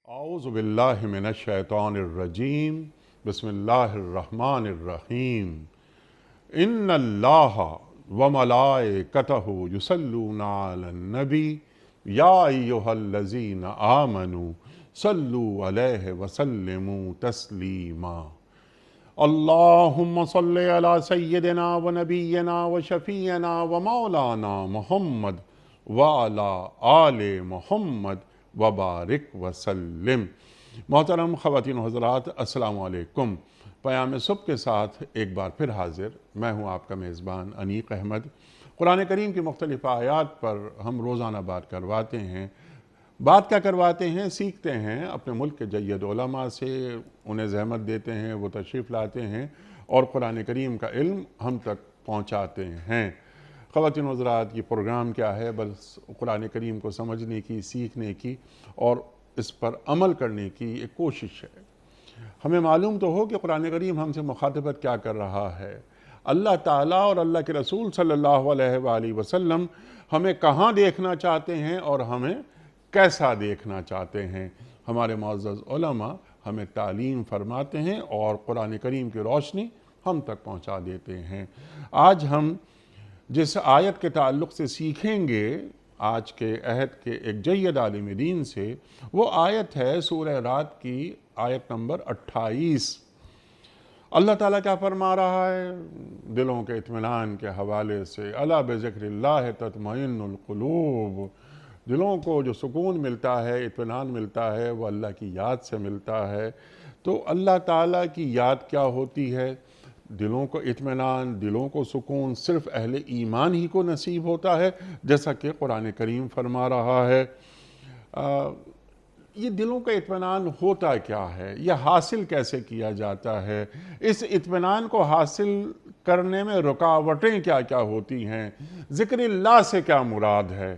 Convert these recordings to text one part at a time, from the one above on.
اعوذ باللہ من الشیطان الرجیم بسم اللہ الرحمن الرحیم ان اللہ وملائکتہ یصلون علی النبی یا ایہا الذین آمنوا صلوا علیہ وسلموا تسلیما اللہم صلی علی سیدنا و نبینا و شفیعنا و مولانا محمد وعلی آل محمد وبارک وسلم۔ محترم خواتین و حضرات، السلام علیکم۔ پیام صبح کے ساتھ ایک بار پھر حاضر میں ہوں آپ کا میزبان انیق احمد۔ قرآن کریم کی مختلف آیات پر ہم روزانہ بات کرواتے ہیں۔ بات کیا کرواتے ہیں؟ سیکھتے ہیں اپنے ملک کے جید علماء سے، انہیں زحمت دیتے ہیں، وہ تشریف لاتے ہیں اور قرآن کریم کا علم ہم تک پہنچاتے ہیں۔ خواتین و حضرات، یہ پروگرام کیا ہے؟ بس قرآن کریم کو سمجھنے کی، سیکھنے کی اور اس پر عمل کرنے کی ایک کوشش ہے۔ ہمیں معلوم تو ہو کہ قرآن کریم ہم سے مخاطبت کیا کر رہا ہے۔ اللہ تعالیٰ اور اللہ کے رسول صلی اللہ علیہ وآلہ وسلم ہمیں کہاں دیکھنا چاہتے ہیں اور ہمیں کیسا دیکھنا چاہتے ہیں۔ ہمارے معزز علماء ہمیں تعلیم فرماتے ہیں اور قرآن کریم کی روشنی ہم تک پہنچا دیتے ہیں۔ آج ہم جس آیت کے تعلق سے سیکھیں گے آج کے عہد کے ایک جید عالم دین سے، وہ آیت ہے سورہ رعد کی آیت نمبر 28۔ اللہ تعالیٰ کیا فرما رہا ہے دلوں کے اطمینان کے حوالے سے؟ الا بذکر اللہ تطمئن القلوب۔ دلوں کو جو سکون ملتا ہے، اطمینان ملتا ہے، وہ اللہ کی یاد سے ملتا ہے۔ تو اللہ تعالیٰ کی یاد کیا ہوتی ہے؟ دلوں کو اطمینان، دلوں کو سکون صرف اہل ایمان ہی کو نصیب ہوتا ہے، جیسا کہ قرآن کریم فرما رہا ہے۔ یہ دلوں کا اطمینان ہوتا کیا ہے؟ یہ حاصل کیسے کیا جاتا ہے؟ اس اطمینان کو حاصل کرنے میں رکاوٹیں کیا کیا ہوتی ہیں؟ ذکر اللہ سے کیا مراد ہے؟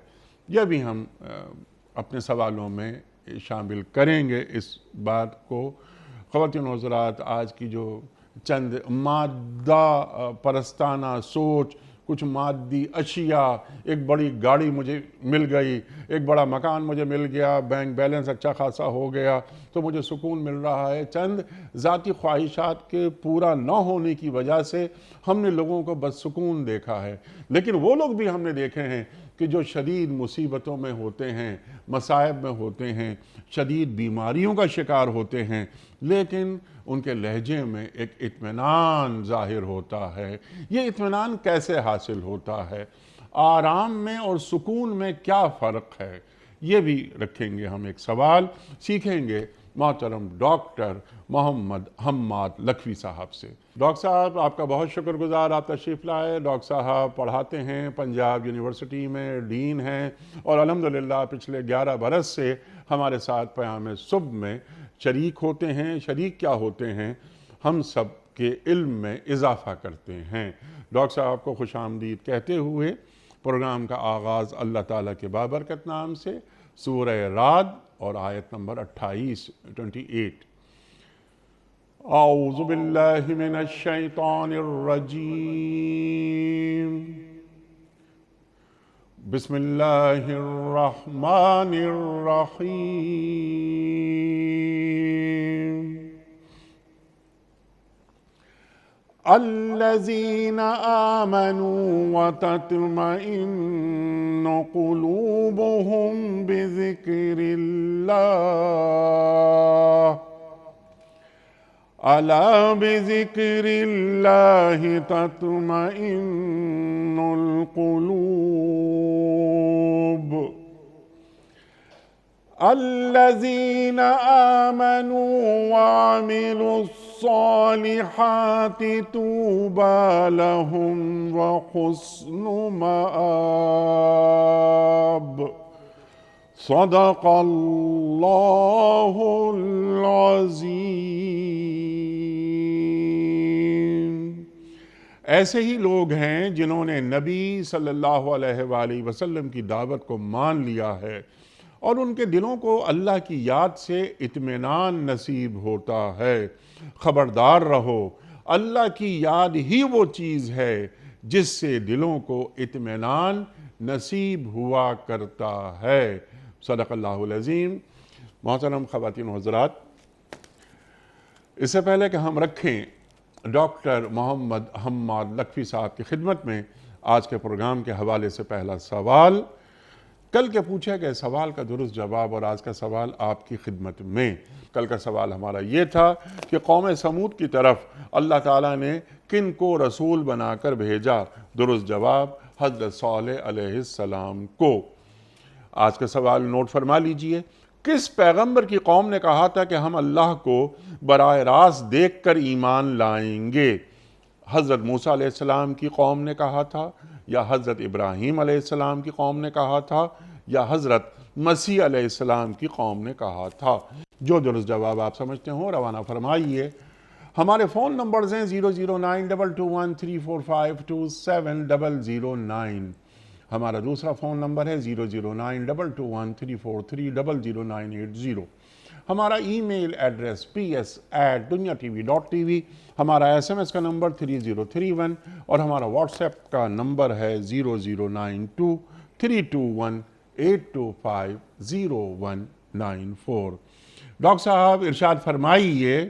یہ بھی ہم اپنے سوالوں میں شامل کریں گے اس بات کو۔ خواتین و حضرات، آج کی جو چند مادہ پرستانہ سوچ، کچھ مادی اشیاء، ایک بڑی گاڑی مجھے مل گئی، ایک بڑا مکان مجھے مل گیا، بینک بیلنس اچھا خاصا ہو گیا تو مجھے سکون مل رہا ہے۔ چند ذاتی خواہشات کے پورا نہ ہونے کی وجہ سے ہم نے لوگوں کو بد سکون دیکھا ہے، لیکن وہ لوگ بھی ہم نے دیکھے ہیں کہ جو شدید مصیبتوں میں ہوتے ہیں، مصائب میں ہوتے ہیں، شدید بیماریوں کا شکار ہوتے ہیں، لیکن ان کے لہجے میں ایک اطمینان ظاہر ہوتا ہے۔ یہ اطمینان کیسے حاصل ہوتا ہے؟ آرام میں اور سکون میں کیا فرق ہے؟ یہ بھی رکھیں گے ہم ایک سوال، سیکھیں گے محترم ڈاکٹر محمد حماد لکھوی صاحب سے۔ ڈاکٹر صاحب، آپ کا بہت شکر گزار، آپ تشریف لائے۔ ڈاکٹر صاحب پڑھاتے ہیں پنجاب یونیورسٹی میں، ڈین ہیں اور الحمدللہ پچھلے 11 برس سے ہمارے ساتھ پیام صبح میں شریک ہوتے ہیں۔ شریک کیا ہوتے ہیں؟ ہم سب کے علم میں اضافہ کرتے ہیں۔ ڈاکٹر صاحب کو خوش آمدید کہتے ہوئے پروگرام کا آغاز اللہ تعالیٰ کے بابرکت نام سے، سورہ رعد اور آیت نمبر 28۔ اعوذ باللہ من الشیطان الرجیم، بسم اللہ الرحمن الرحیم۔ الذین آمنوا وتطمئن قلوبهم بذکر اللہ، الا بذکر اللہ تطمئن القلوب۔ الذین آمنوا وعملوا الصالحات طوبى لهم وحسن مآب۔ صدق اللہ العظیم۔ ایسے ہی لوگ ہیں جنہوں نے نبی صلی اللہ علیہ وآلہ وسلم کی دعوت کو مان لیا ہے اور ان کے دلوں کو اللہ کی یاد سے اطمینان نصیب ہوتا ہے۔ خبردار رہو، اللہ کی یاد ہی وہ چیز ہے جس سے دلوں کو اطمینان نصیب ہوا کرتا ہے۔ صدق اللہ العظیم۔ محترم خواتین و حضرات، اس سے پہلے کہ ہم رکھیں ڈاکٹر محمد حماد لکھوی صاحب کی خدمت میں آج کے پروگرام کے حوالے سے پہلا سوال، کل کے پوچھے گئے سوال کا درست جواب اور آج کا سوال آپ کی خدمت میں۔ کل کا سوال ہمارا یہ تھا کہ قوم سمود کی طرف اللہ تعالیٰ نے کن کو رسول بنا کر بھیجا؟ درست جواب حضرت صالح علیہ السلام کو۔ آج کا سوال نوٹ فرما لیجئے، کس پیغمبر کی قوم نے کہا تھا کہ ہم اللہ کو براہ راست دیکھ کر ایمان لائیں گے؟ حضرت موسیٰ علیہ السلام کی قوم نے کہا تھا، یا حضرت ابراہیم علیہ السلام کی قوم نے کہا تھا، یا حضرت مسیح علیہ السلام کی قوم نے کہا تھا؟ جو درست جواب آپ سمجھتے ہوں روانہ فرمائیے۔ ہمارے فون نمبرز ہیں 00922134527 ہمارا دوسرا فون نمبر ہے 009221343009880 ہمارا ای میل ایڈریس ps@dunyatv.tv ہمارا SMS کا نمبر 3031 اور ہمارا واٹس ایپ کا نمبر ہے 00923218250194۔ ڈاکٹر صاحب ارشاد فرمائیے،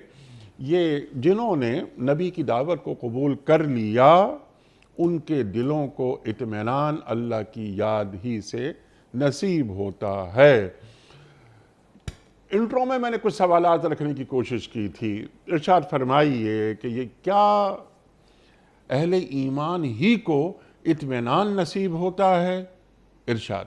یہ جنہوں نے نبی کی دعوت کو قبول کر لیا ان کے دلوں کو اطمینان اللہ کی یاد ہی سے نصیب ہوتا ہے۔ انٹرو میں نے کچھ سوالات رکھنے کی کوشش کی تھی، ارشاد فرمائیے کہ یہ کیا اہل ایمان ہی کو اطمینان نصیب ہوتا ہے؟ ارشاد۔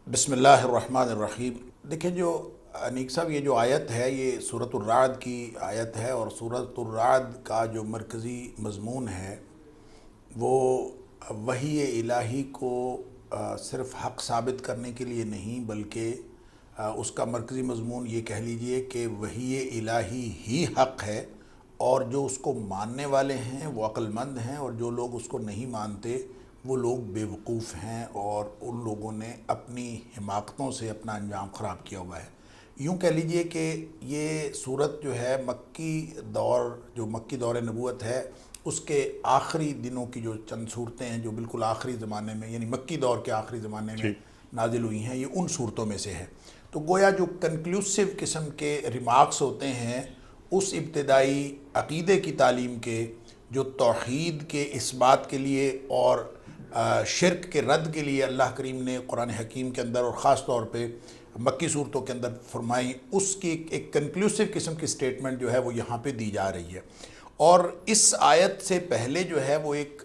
بسم اللہ الرحمن الرحیم۔ دیکھیں جو انیک صاحب، یہ جو آیت ہے یہ سورۃ الرعد کی آیت ہے، اور سورۃ الرعد کا جو مرکزی مضمون ہے وہ وحی الہی کو صرف حق ثابت کرنے کے لیے نہیں، بلکہ اس کا مرکزی مضمون یہ کہہ لیجئے کہ وحی الہی ہی حق ہے، اور جو اس کو ماننے والے ہیں وہ عقل مند ہیں، اور جو لوگ اس کو نہیں مانتے وہ لوگ بیوقوف ہیں، اور ان لوگوں نے اپنی حماقتوں سے اپنا انجام خراب کیا ہوا ہے۔ یوں کہہ لیجئے کہ یہ صورت جو ہے مکی دور نبوت ہے اس کے آخری دنوں کی جو چند صورتیں ہیں جو بالکل آخری زمانے میں، یعنی مکی دور کے آخری زمانے میں نازل ہوئی ہیں، یہ ان صورتوں میں سے ہے۔ تو گویا جو کنکلوسیو قسم کے ریمارکس ہوتے ہیں اس ابتدائی عقیدے کی تعلیم کے، جو توحید کے اس بات کے لیے اور شرک کے رد کے لیے اللہ کریم نے قرآن حکیم کے اندر اور خاص طور پہ مکی صورتوں کے اندر فرمائی، اس کی ایک کنکلوسیو قسم کی سٹیٹمنٹ جو ہے وہ یہاں پہ دی جا رہی ہے۔ اور اس آیت سے پہلے جو ہے وہ ایک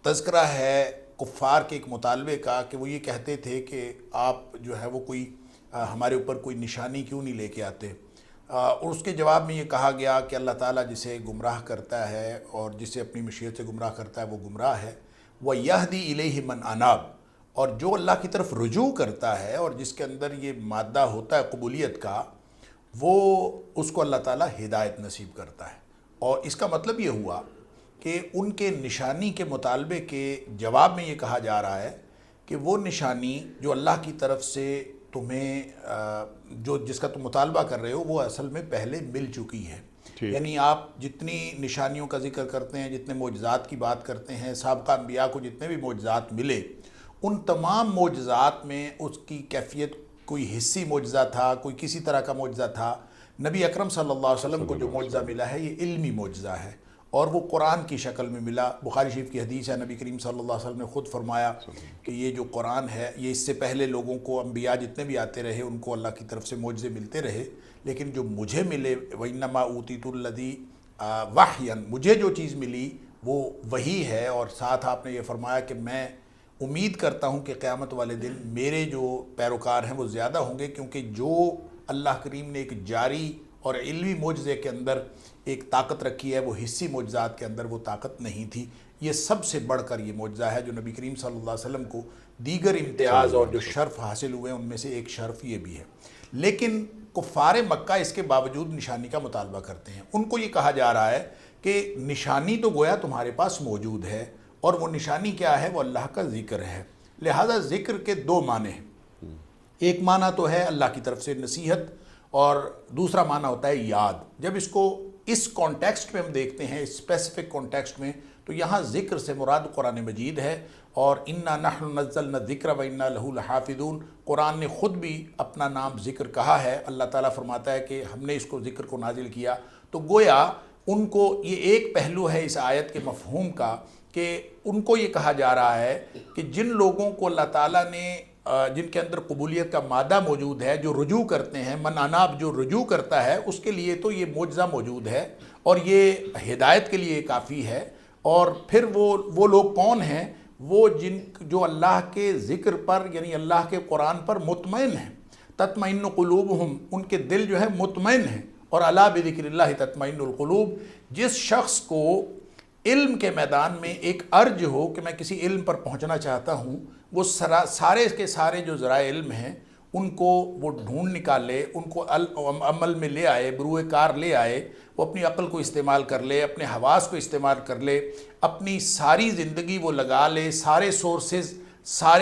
تذکرہ ہے کفار کے ایک مطالبے کا، کہ وہ یہ کہتے تھے کہ آپ جو ہے وہ کوئی ہمارے اوپر کوئی نشانی کیوں نہیں لے کے آتے، اور اس کے جواب میں یہ کہا گیا کہ اللہ تعالیٰ جسے گمراہ کرتا ہے اور جسے اپنی مشیت سے گمراہ کرتا ہے وہ گمراہ ہے، وَيَهْدِي إِلَيْهِ مَنْ أَنَابَ، اور جو اللہ کی طرف رجوع کرتا ہے اور جس کے اندر یہ مادہ ہوتا ہے قبولیت کا، وہ اس کو اللہ تعالیٰ ہدایت نصیب کرتا ہے۔ اور اس کا مطلب یہ ہوا کہ ان کے نشانی کے مطالبے کے جواب میں یہ کہا جا رہا ہے کہ وہ نشانی جو اللہ کی طرف سے تمہیں جس کا تم مطالبہ کر رہے ہو وہ اصل میں پہلے مل چکی ہے۔ یعنی آپ جتنی نشانیوں کا ذکر کرتے ہیں، جتنے معجزات کی بات کرتے ہیں، سابقہ انبیاء کو جتنے بھی معجزات ملے، ان تمام معجزات میں اس کی کیفیت کوئی حصی معجزہ تھا، کوئی کسی طرح کا معجزہ تھا۔ نبی اکرم صلی اللہ علیہ وسلم کو جو معجزہ ملا ہے یہ علمی معجزہ ہے، اور وہ قرآن کی شکل میں ملا۔ بخاری شریف کی حدیث ہے، نبی کریم صلی اللہ علیہ وسلم نے خود فرمایا کہ یہ جو قرآن ہے یہ اس سے پہلے لوگوں کو، انبیاء جتنے بھی آتے رہے ان کو اللہ کی طرف سے معجزے ملتے رہے، لیکن جو مجھے ملے وَإِنَّمَا أُوتِيتُ الَّذِي وَحْيًا، مجھے جو چیز ملی وہ وہی ہے۔ اور ساتھ آپ نے یہ فرمایا کہ میں امید کرتا ہوں کہ قیامت والے دن میرے جو پیروکار ہیں وہ زیادہ ہوں گے، کیونکہ جو اللہ کریم نے ایک جاری اور علمی معجزے کے اندر ایک طاقت رکھی ہے وہ حصی معجزات کے اندر وہ طاقت نہیں تھی۔ یہ سب سے بڑھ کر یہ معجزہ ہے جو نبی کریم صلی اللہ علیہ وسلم کو دیگر امتیاز اور جو شرف حاصل ہوئے ان میں سے ایک شرف یہ بھی ہے۔ لیکن کفار مکہ اس کے باوجود نشانی کا مطالبہ کرتے ہیں۔ ان کو یہ کہا جا رہا ہے کہ نشانی تو گویا تمہارے پاس موجود ہے، اور وہ نشانی کیا ہے؟ وہ اللہ کا ذکر ہے۔ لہذا ذکر کے دو معنی ہیں، ایک معنی تو ہے اللہ کی طرف سے نصیحت، اور دوسرا معنی ہوتا ہے یاد۔ جب اس کو اس کانٹیکسٹ میں ہم دیکھتے ہیں، اسپیسیفک کانٹیکسٹ میں، تو یہاں ذکر سے مراد قرآن مجید ہے، اور انا نحن نزلنا الذکر و انا لہ لحافظون، قرآن نے خود بھی اپنا نام ذکر کہا ہے۔ اللہ تعالیٰ فرماتا ہے کہ ہم نے اس کو ذکر کو نازل کیا۔ تو گویا ان کو یہ ایک پہلو ہے اس آیت کے مفہوم کا کہ ان کو یہ کہا جا رہا ہے کہ جن لوگوں کو اللہ تعالیٰ نے جن کے اندر قبولیت کا مادہ موجود ہے، جو رجوع کرتے ہیں، من اناب جو رجوع کرتا ہے، اس کے لیے تو یہ معجزہ موجود ہے اور یہ ہدایت کے لیے کافی ہے۔ اور پھر وہ لوگ کون ہیں؟ وہ جو اللہ کے ذکر پر یعنی اللہ کے قرآن پر مطمئن ہیں۔ تطمئن قلوبہم، ان کے دل جو ہے مطمئن ہیں، اور الا بذکر اللہ تطمئن القلوب۔ جس شخص کو علم کے میدان میں ایک ارج ہو کہ میں کسی علم پر پہنچنا چاہتا ہوں، وہ سارے کے سارے جو ذرائع علم ہیں ان کو وہ ڈھونڈ نکالے، ان کو عمل میں لے آئے، بروئے کار لے آئے، وہ اپنی عقل کو استعمال کر لے، اپنے حواس کو استعمال کر لے، اپنی ساری زندگی وہ لگا لے، سارے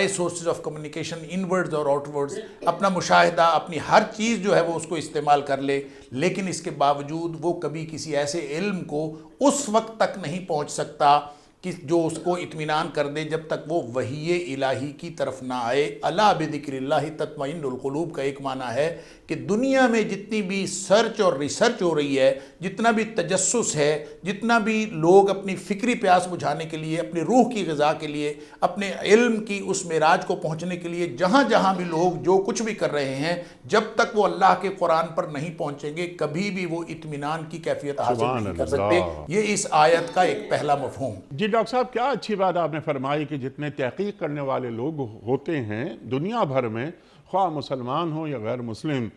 سورسز آف کمیونیکیشن انورڈز اور آؤٹ ورڈز، اپنا مشاہدہ، اپنی ہر چیز جو ہے وہ اس کو استعمال کر لے، لیکن اس کے باوجود وہ کبھی کسی ایسے علم کو اس وقت تک نہیں پہنچ سکتا کہ جو اس کو اطمینان کر دے جب تک وہ وحی الہی کی طرف نہ آئے۔ الا بذکر اللہ تطمئن القلوب کا ایک معنی ہے کہ دنیا میں جتنی بھی سرچ اور ریسرچ ہو رہی ہے، جتنا بھی تجسس ہے، جتنا بھی لوگ اپنی فکری پیاس بجھانے کے لیے، اپنی روح کی غذا کے لیے، اپنے علم کی اس معراج کو پہنچنے کے لیے جہاں جہاں بھی لوگ جو کچھ بھی کر رہے ہیں، جب تک وہ اللہ کے قرآن پر نہیں پہنچیں گے کبھی بھی وہ اطمینان کی کیفیت حاصل نہیں کر سکتے۔ یہ اس آیت کا ایک پہلا مفہوم۔ جی ڈاکٹر صاحب، کیا اچھی بات آپ نے فرمائی کہ جتنے تحقیق کرنے والے لوگ ہوتے ہیں دنیا بھر میں، خواہ مسلمان ہوں یا غیر مسلم،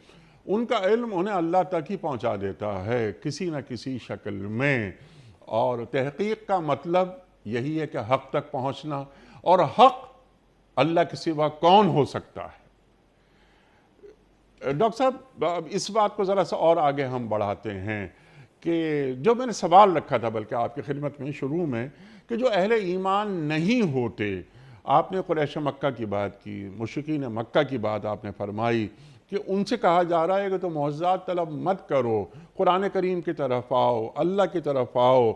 ان کا علم انہیں اللہ تک ہی پہنچا دیتا ہے کسی نہ کسی شکل میں۔ اور تحقیق کا مطلب یہی ہے کہ حق تک پہنچنا، اور حق اللہ کے سوا کون ہو سکتا ہے؟ ڈاکٹر صاحب، اس بات کو ذرا سا اور آگے ہم بڑھاتے ہیں کہ جو میں نے سوال رکھا تھا بلکہ آپ کی خدمت میں شروع میں، کہ جو اہل ایمان نہیں ہوتے، آپ نے قریش مکہ کی بات کی، مشرکین مکہ کی بات آپ نے فرمائی کہ ان سے کہا جا رہا ہے کہ تم معجزات طلب مت کرو، قرآن کریم کی طرف آؤ، اللہ کی طرف آؤ۔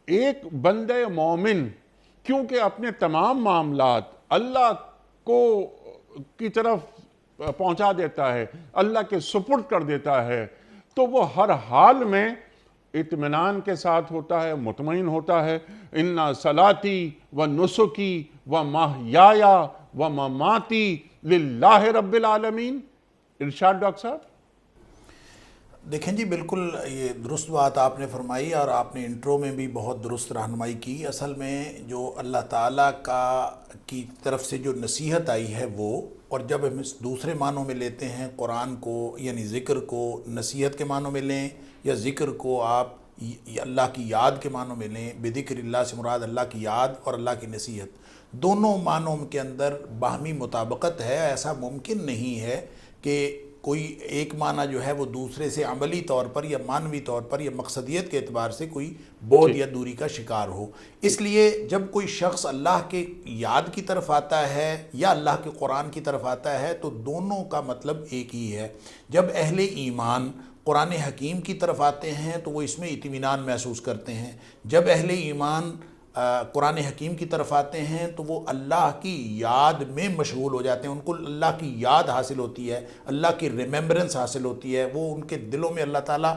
ایک بندہ مومن کیونکہ اپنے تمام معاملات اللہ کی طرف پہنچا دیتا ہے، اللہ کے سپرد کر دیتا ہے، تو وہ ہر حال میں اطمینان کے ساتھ ہوتا ہے، مطمئن ہوتا ہے۔ اِنَّ صَلَاتِي وَنُسُكِي وَمَحْيَايَ وَمَمَاتِي لِلَّهِ رَبِّ الْعَالَمِينَ۔ ارشاد ڈاکٹر صاحب۔ دیکھیں جی، بالکل یہ درست بات آپ نے فرمائی، اور آپ نے انٹرو میں بھی بہت درست رہنمائی کی۔ اصل میں جو اللہ تعالیٰ کی طرف سے جو نصیحت آئی ہے وہ، اور جب ہم اس دوسرے معنوں میں لیتے ہیں قرآن کو، یعنی ذکر کو نصیحت کے معنوں میں لیں، یا ذکر کو آپ اللہ کی یاد کے معنوں میں لیں، بذکر اللہ سے مراد اللہ کی یاد اور اللہ کی نصیحت، دونوں معنوں کے اندر باہمی مطابقت ہے۔ ایسا ممکن نہیں ہے کہ کوئی ایک معنی جو ہے وہ دوسرے سے عملی طور پر یا معنوی طور پر یا مقصدیت کے اعتبار سے کوئی بعد یا دوری کا شکار ہو۔ اس لیے جب کوئی شخص اللہ کے یاد کی طرف آتا ہے یا اللہ کے قرآن کی طرف آتا ہے تو دونوں کا مطلب ایک ہی ہے۔ جب اہل ایمان قرآن حکیم کی طرف آتے ہیں تو وہ اس میں اطمینان محسوس کرتے ہیں۔ جب اہل ایمان قرآن حکیم کی طرف آتے ہیں تو وہ اللہ کی یاد میں مشغول ہو جاتے ہیں، ان کو اللہ کی یاد حاصل ہوتی ہے، اللہ کی ریمیمبرنس حاصل ہوتی ہے، وہ ان کے دلوں میں اللہ تعالیٰ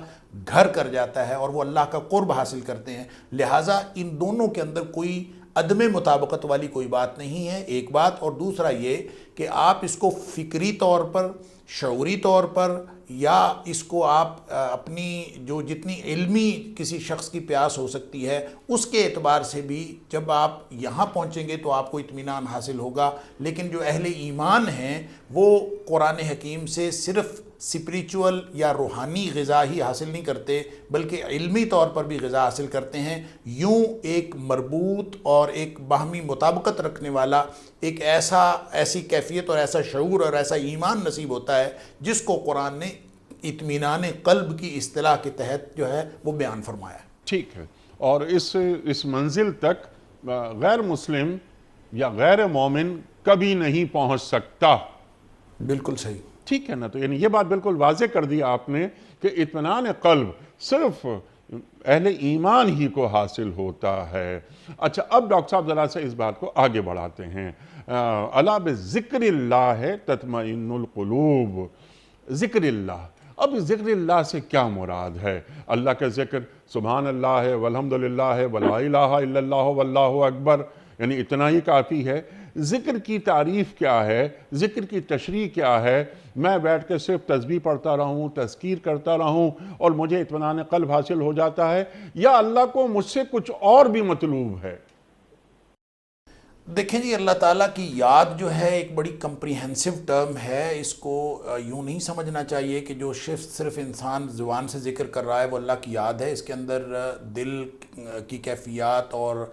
گھر کر جاتا ہے اور وہ اللہ کا قرب حاصل کرتے ہیں۔ لہٰذا ان دونوں کے اندر کوئی عدم مطابقت والی کوئی بات نہیں ہے، ایک بات۔ اور دوسرا یہ کہ آپ اس کو فکری طور پر، شعوری طور پر، یا اس کو آپ اپنی جو جتنی علمی کسی شخص کی پیاس ہو سکتی ہے اس کے اعتبار سے بھی جب آپ یہاں پہنچیں گے تو آپ کو اطمینان حاصل ہوگا۔ لیکن جو اہل ایمان ہیں وہ قرآن حکیم سے صرف سپریچول یا روحانی غذا ہی حاصل نہیں کرتے بلکہ علمی طور پر بھی غذا حاصل کرتے ہیں۔ یوں ایک مربوط اور ایک باہمی مطابقت رکھنے والا ایک ایسی کیفیت اور ایسا شعور اور ایسا ایمان نصیب ہوتا ہے جس کو قرآن نے اطمینان قلب کی اصطلاح کے تحت جو ہے وہ بیان فرمایا ہے۔ ٹھیک ہے، اور اس منزل تک غیر مسلم یا غیر مومن کبھی نہیں پہنچ سکتا۔ بالکل صحیح، ٹھیک ہے نا؟ تو یعنی یہ بات بالکل واضح کر دی آپ نے کہ اطمینان قلب صرف اہل ایمان ہی کو حاصل ہوتا ہے۔ اچھا، اب ڈاکٹر صاحب ذرا سے اس بات کو آگے بڑھاتے ہیں۔ الا بذکر اللہ تطمئن القلوب، ذکر اللہ، اب ذکر اللہ سے کیا مراد ہے؟ اللہ کا ذکر سبحان اللہ ہے، والحمدللہ ہے، ولا الہ الا اللہ واللہ اکبر، یعنی اتنا ہی کافی ہے؟ ذکر کی تعریف کیا ہے؟ ذکر کی تشریح کیا ہے؟ میں بیٹھ کے صرف تسبیح پڑھتا رہوں، تذکیر کرتا رہوں اور مجھے اطمینان قلب حاصل ہو جاتا ہے، یا اللہ کو مجھ سے کچھ اور بھی مطلوب ہے؟ دیکھیں جی، اللہ تعالیٰ کی یاد جو ہے ایک بڑی کمپریہنسو ٹرم ہے۔ اس کو یوں نہیں سمجھنا چاہیے کہ جو صرف انسان زبان سے ذکر کر رہا ہے وہ اللہ کی یاد ہے۔ اس کے اندر دل کی کیفیات اور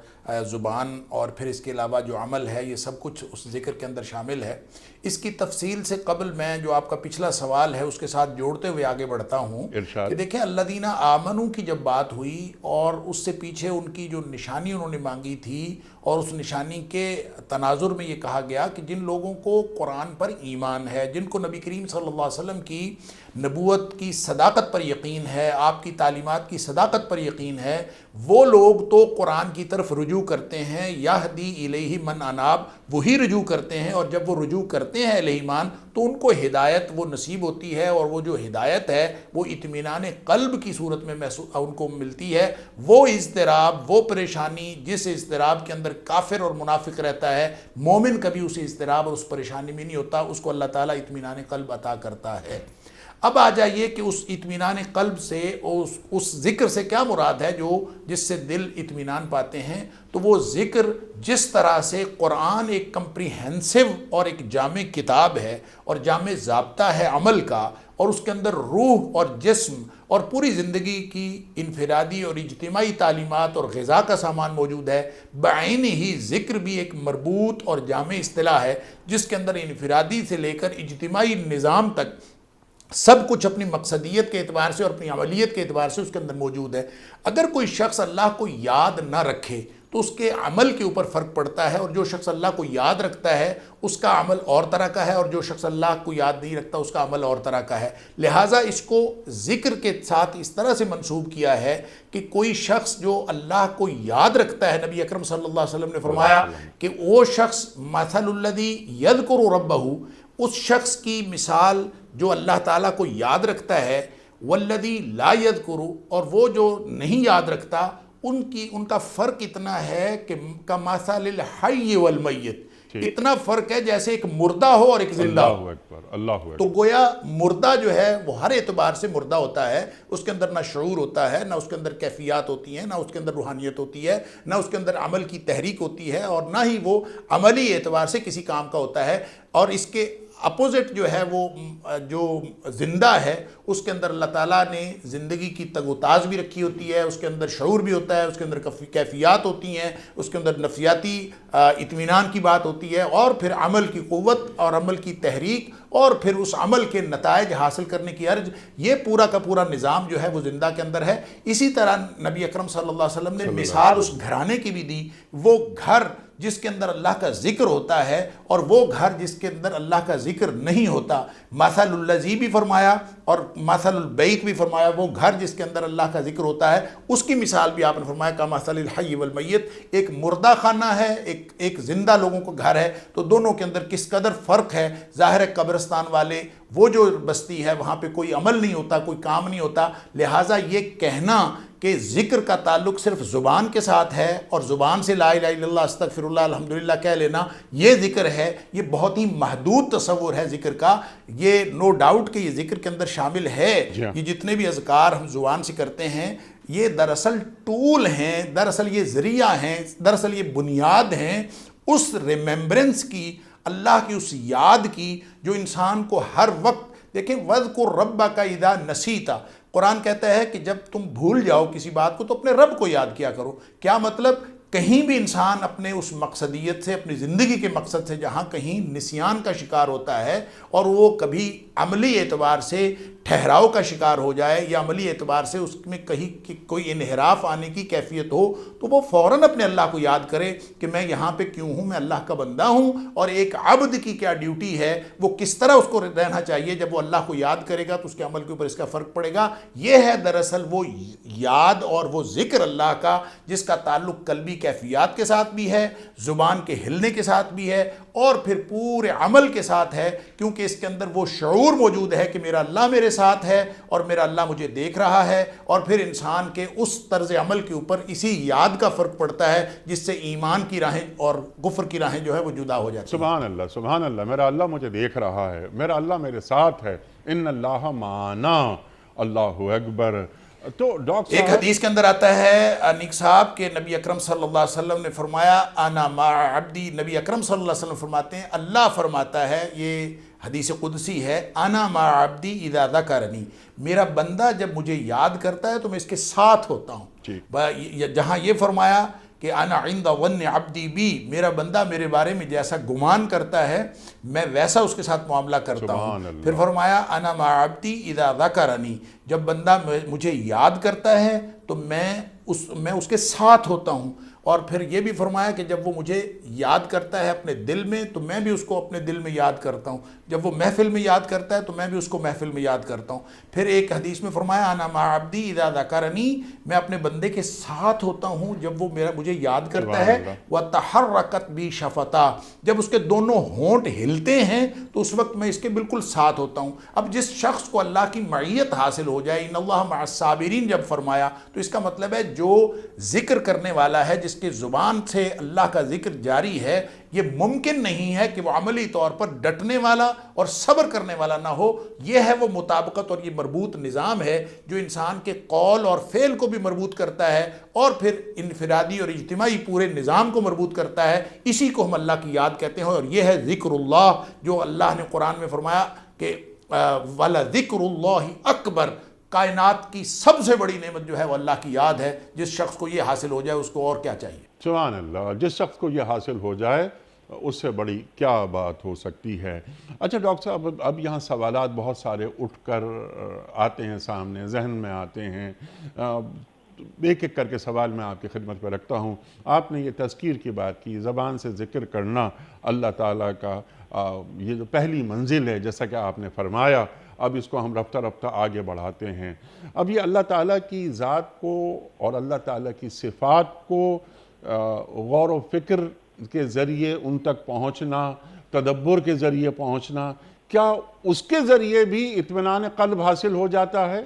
زبان اور پھر اس کے علاوہ جو عمل ہے، یہ سب کچھ اس ذکر کے اندر شامل ہے۔ اس کی تفصیل سے قبل میں جو آپ کا پچھلا سوال ہے اس کے ساتھ جوڑتے ہوئے آگے بڑھتا ہوں ارشاد۔ کہ دیکھیں، الذین آمنوا کی جب بات ہوئی اور اس سے پیچھے ان کی جو نشانی انہوں نے مانگی تھی، اور اس نشانی کے تناظر میں یہ کہا گیا کہ جن لوگوں کو قرآن پر ایمان ہے، جن کو نبی کریم صلی اللہ علیہ وسلم کی نبوت کی صداقت پر یقین ہے، آپ کی تعلیمات کی صداقت پر یقین ہے، وہ لوگ تو قرآن کی طرف رجوع کرتے ہیں۔ یہدی الیہ من اناب، وہی رجوع کرتے ہیں، اور جب وہ رجوع کرتے ہیں اہل ایمان تو ان کو ہدایت وہ نصیب ہوتی ہے، اور وہ جو ہدایت ہے وہ اطمینان قلب کی صورت میں ان کو ملتی ہے۔ وہ اضطراب، وہ پریشانی جس اضطراب کے اندر کافر اور منافق رہتا ہے، مومن کبھی اس اضطراب اور اس پریشانی میں نہیں ہوتا، اس کو اللہ تعالیٰ اطمینان قلب عطا کرتا ہے۔ اب آ جائیے کہ اس اطمینان قلب سے، اس ذکر سے کیا مراد ہے جو جس سے دل اطمینان پاتے ہیں؟ تو وہ ذکر جس طرح سے قرآن ایک کمپریہنسو اور ایک جامع کتاب ہے اور جامع ضابطہ ہے عمل کا، اور اس کے اندر روح اور جسم اور پوری زندگی کی انفرادی اور اجتماعی تعلیمات اور غذا کا سامان موجود ہے، بعین ہی ذکر بھی ایک مربوط اور جامع اصطلاح ہے جس کے اندر انفرادی سے لے کر اجتماعی نظام تک سب کچھ اپنی مقصدیت کے اعتبار سے اور اپنی عملیت کے اعتبار سے اس کے اندر موجود ہے۔ اگر کوئی شخص اللہ کو یاد نہ رکھے تو اس کے عمل کے اوپر فرق پڑتا ہے، اور جو شخص اللہ کو یاد رکھتا ہے اس کا عمل اور طرح کا ہے، اور جو شخص اللہ کو یاد نہیں رکھتا اس کا عمل اور طرح کا ہے۔ لہٰذا اس کو ذکر کے ساتھ اس طرح سے منسوب کیا ہے کہ کوئی شخص جو اللہ کو یاد رکھتا ہے، نبی اکرم صلی اللہ علیہ وسلم نے فرمایا کہ وہ شخص مثل الذی یذکر ربہ، اس شخص کی مثال جو اللہ تعالیٰ کو یاد رکھتا ہے، والذی لا یذکر، اور وہ جو نہیں یاد رکھتا، ان کا فرق اتنا ہے کہ کمثل الحی والمیت، اتنا فرق ہے جیسے ایک مردہ ہو اور ایک زندہ ہو۔ اللہ اکبر، اللہ اکبر۔ تو گویا مردہ جو ہے وہ ہر اعتبار سے مردہ ہوتا ہے، اس کے اندر نہ شعور ہوتا ہے، نہ اس کے اندر کیفیات ہوتی ہیں، نہ اس کے اندر روحانیت ہوتی ہے، نہ اس کے اندر عمل کی تحریک ہوتی ہے، اور نہ ہی وہ عملی اعتبار سے کسی کام کا ہوتا ہے۔ اور اس کے اپوزٹ جو ہے وہ جو زندہ ہے، اس کے اندر اللہ تعالیٰ نے زندگی کی تگ و تاز بھی رکھی ہوتی ہے، اس کے اندر شعور بھی ہوتا ہے، اس کے اندر کیفیات ہوتی ہیں، اس کے اندر نفسیاتی اطمینان کی بات ہوتی ہے، اور پھر عمل کی قوت اور عمل کی تحریک، اور پھر اس عمل کے نتائج حاصل کرنے کی عرض، یہ پورا کا پورا نظام جو ہے وہ زندہ کے اندر ہے۔ اسی طرح نبی اکرم صلی اللہ علیہ وسلم نے مثال اس گھرانے کی بھی دی، وہ گھر جس کے اندر اللہ کا ذکر ہوتا ہے اور وہ گھر جس کے اندر اللہ کا ذکر نہیں ہوتا۔ مثل الذی بھی فرمایا اور مثل البیت بھی فرمایا، وہ گھر جس کے اندر اللہ کا ذکر ہوتا ہے اس کی مثال بھی آپ نے فرمایا کمثل الحی والمیت، ایک مردہ خانہ ہے، ایک زندہ لوگوں کا گھر ہے، تو دونوں کے اندر کس قدر فرق ہے۔ ظاہر ہے قبرستان والے وہ جو بستی ہے وہاں پہ کوئی عمل نہیں ہوتا، کوئی کام نہیں ہوتا، لہٰذا یہ کہنا کہ ذکر کا تعلق صرف زبان کے ساتھ ہے اور زبان سے لا الہ الا اللہ استغفر اللہ الحمدللہ کہہ لینا یہ ذکر ہے، یہ بہت ہی محدود تصور ہے ذکر کا۔ یہ نو ڈاؤٹ کہ یہ ذکر کے اندر شامل ہے، یہ جتنے بھی اذکار ہم زبان سے کرتے ہیں یہ دراصل ٹول ہیں، دراصل یہ ذریعہ ہیں، دراصل یہ بنیاد ہیں اس ریمیمبرنس کی، اللہ کی اس یاد کی جو انسان کو ہر وقت، دیکھیں وَاذْكُرْ رَبَّكَ اِذَا نَسِيتَ، قرآن کہتا ہے کہ جب تم بھول جاؤ کسی بات کو تو اپنے رب کو یاد کیا کرو۔ کیا مطلب؟ کہیں بھی انسان اپنے اس مقصدیت سے، اپنی زندگی کے مقصد سے جہاں کہیں نسیان کا شکار ہوتا ہے اور وہ کبھی عملی اعتبار سے ٹھہراؤ کا شکار ہو جائے یا عملی اعتبار سے اس میں کہیں کوئی انحراف آنے کی کیفیت ہو تو وہ فوراً اپنے اللہ کو یاد کرے کہ میں یہاں پہ کیوں ہوں، میں اللہ کا بندہ ہوں، اور ایک عبد کی کیا ڈیوٹی ہے، وہ کس طرح اس کو رہنا چاہیے۔ جب وہ اللہ کو یاد کرے گا تو اس کے عمل کے اوپر اس کا فرق پڑے گا۔ یہ ہے دراصل وہ یاد اور وہ ذکر اللہ کا جس کا تعلق قلبی کیفیات کے ساتھ بھی ہے، زبان کے ہلنے کے ساتھ بھی ہے، اور پھر پورے عمل کے ساتھ ہے، کیونکہ اس کے اندر وہ شعور موجود ہے کہ میرا اللہ میرے ساتھ ہے اور میرا اللہ مجھے دیکھ رہا ہے، اور پھر انسان کے اس طرز عمل کے اوپر اسی یاد کا فرق پڑتا ہے جس سے ایمان کی راہیں اور کفر کی راہیں جو ہے وہ جدا ہو جاتی ہیں۔ سبحان اللہ، سبحان اللہ، میرا اللہ مجھے دیکھ رہا ہے، میرا اللہ میرے ساتھ ہے، ان اللہ معنا، اللہ اکبر۔ تو ڈاکٹر ایک حدیث کے اندر آتا ہے انیک صاحب کہ نبی اکرم صلی اللہ علیہ وسلم نے فرمایا انا مع عبدی، نبی اکرم صلی اللہ علیہ وسلم فرماتے ہیں، اللہ فرماتا ہے، یہ حدیث قدسی ہے، انا مع عبدی اذا ذکرنی، میرا بندہ جب مجھے یاد کرتا ہے تو میں اس کے ساتھ ہوتا ہوں۔ جہاں یہ فرمایا کہ انا عند ظن عبدی بی، میرا بندہ میرے بارے میں جیسا گمان کرتا ہے میں ویسا اس کے ساتھ معاملہ کرتا ہوں۔ پھر فرمایا انا مع عبدی اذا ذکرنی، جب بندہ مجھے یاد کرتا ہے تو میں اس کے ساتھ ہوتا ہوں۔ اور پھر یہ بھی فرمایا کہ جب وہ مجھے یاد کرتا ہے اپنے دل میں تو میں بھی اس کو اپنے دل میں یاد کرتا ہوں، جب وہ محفل میں یاد کرتا ہے تو میں بھی اس کو محفل میں یاد کرتا ہوں۔ پھر ایک حدیث میں فرمایا انا مع عبدی اذا ذکرنی، میں اپنے بندے کے ساتھ ہوتا ہوں جب وہ مجھے یاد کرتا ہے۔ وتحرکت بی شفتا، جب اس کے دونوں ہونٹ ہلتے ہیں تو اس وقت میں اس کے بالکل ساتھ ہوتا ہوں۔ اب جس شخص کو اللہ کی معیت حاصل ہو جائے، ان اللہ مع الصابرین جب فرمایا تو اس کا مطلب ہے جو ذکر کرنے والا ہے، جس کی زبان سے اللہ کا ذکر جاری ہے، یہ ممکن نہیں ہے کہ وہ عملی طور پر ڈٹنے والا اور صبر کرنے والا نہ ہو۔ یہ ہے وہ مطابقت اور یہ مربوط نظام ہے جو انسان کے قول اور فعل کو بھی مربوط کرتا ہے اور پھر انفرادی اور اجتماعی پورے نظام کو مربوط کرتا ہے۔ اسی کو ہم اللہ کی یاد کہتے ہیں، اور یہ ہے ذکر اللہ، جو اللہ نے قرآن میں فرمایا کہ وَلَذِكْرُ اللَّهِ أَكْبَرُ، کائنات کی سب سے بڑی نعمت جو ہے وہ اللہ کی یاد ہے۔ جس شخص کو یہ حاصل ہو جائے اس کو اور کیا چاہیے؟ سبحان اللہ، جس شخص کو یہ حاصل ہو جائے اس سے بڑی کیا بات ہو سکتی ہے۔ اچھا ڈاکٹر صاحب، اب یہاں سوالات بہت سارے اٹھ کر آتے ہیں، سامنے ذہن میں آتے ہیں، ایک ایک کر کے سوال میں آپ کی خدمت پہ رکھتا ہوں۔ آپ نے یہ تذکیر کی بات کی، زبان سے ذکر کرنا اللہ تعالیٰ کا یہ جو پہلی منزل ہے، جیسا کہ آپ نے فرمایا، اب اس کو ہم رفتہ رفتہ آگے بڑھاتے ہیں۔ اب یہ اللہ تعالیٰ کی ذات کو اور اللہ تعالیٰ کی صفات کو غور و فکر کے ذریعے ان تک پہنچنا، تدبر کے ذریعے پہنچنا، کیا اس کے ذریعے بھی اطمینان قلب حاصل ہو جاتا ہے؟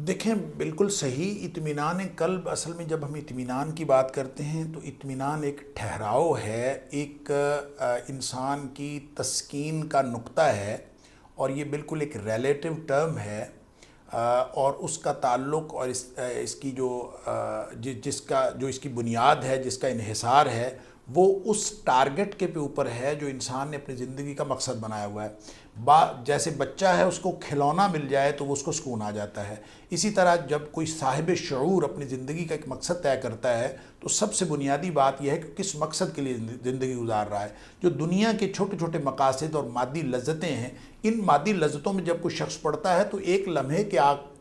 دیکھیں بالکل صحیح، اطمینان قلب، اصل میں جب ہم اطمینان کی بات کرتے ہیں تو اطمینان ایک ٹھہراؤ ہے، ایک انسان کی تسکین کا نقطہ ہے، اور یہ بالکل ایک ریلیٹیو ٹرم ہے، اور اس کا تعلق اور اس کی جو اس کی بنیاد ہے، جس کا انحصار ہے، وہ اس ٹارگٹ کے اوپر ہے جو انسان نے اپنی زندگی کا مقصد بنایا ہوا ہے۔ جیسے بچہ ہے، اس کو کھلونا مل جائے تو وہ اس کو سکون آ جاتا ہے، اسی طرح جب کوئی صاحب شعور اپنی زندگی کا ایک مقصد طے کرتا ہے تو سب سے بنیادی بات یہ ہے کہ کس مقصد کے لیے زندگی گزار رہا ہے۔ جو دنیا کے چھوٹے چھوٹے مقاصد اور مادی لذتیں ہیں، ان مادی لذتوں میں جب کوئی شخص پڑتا ہے تو ایک لمحے کے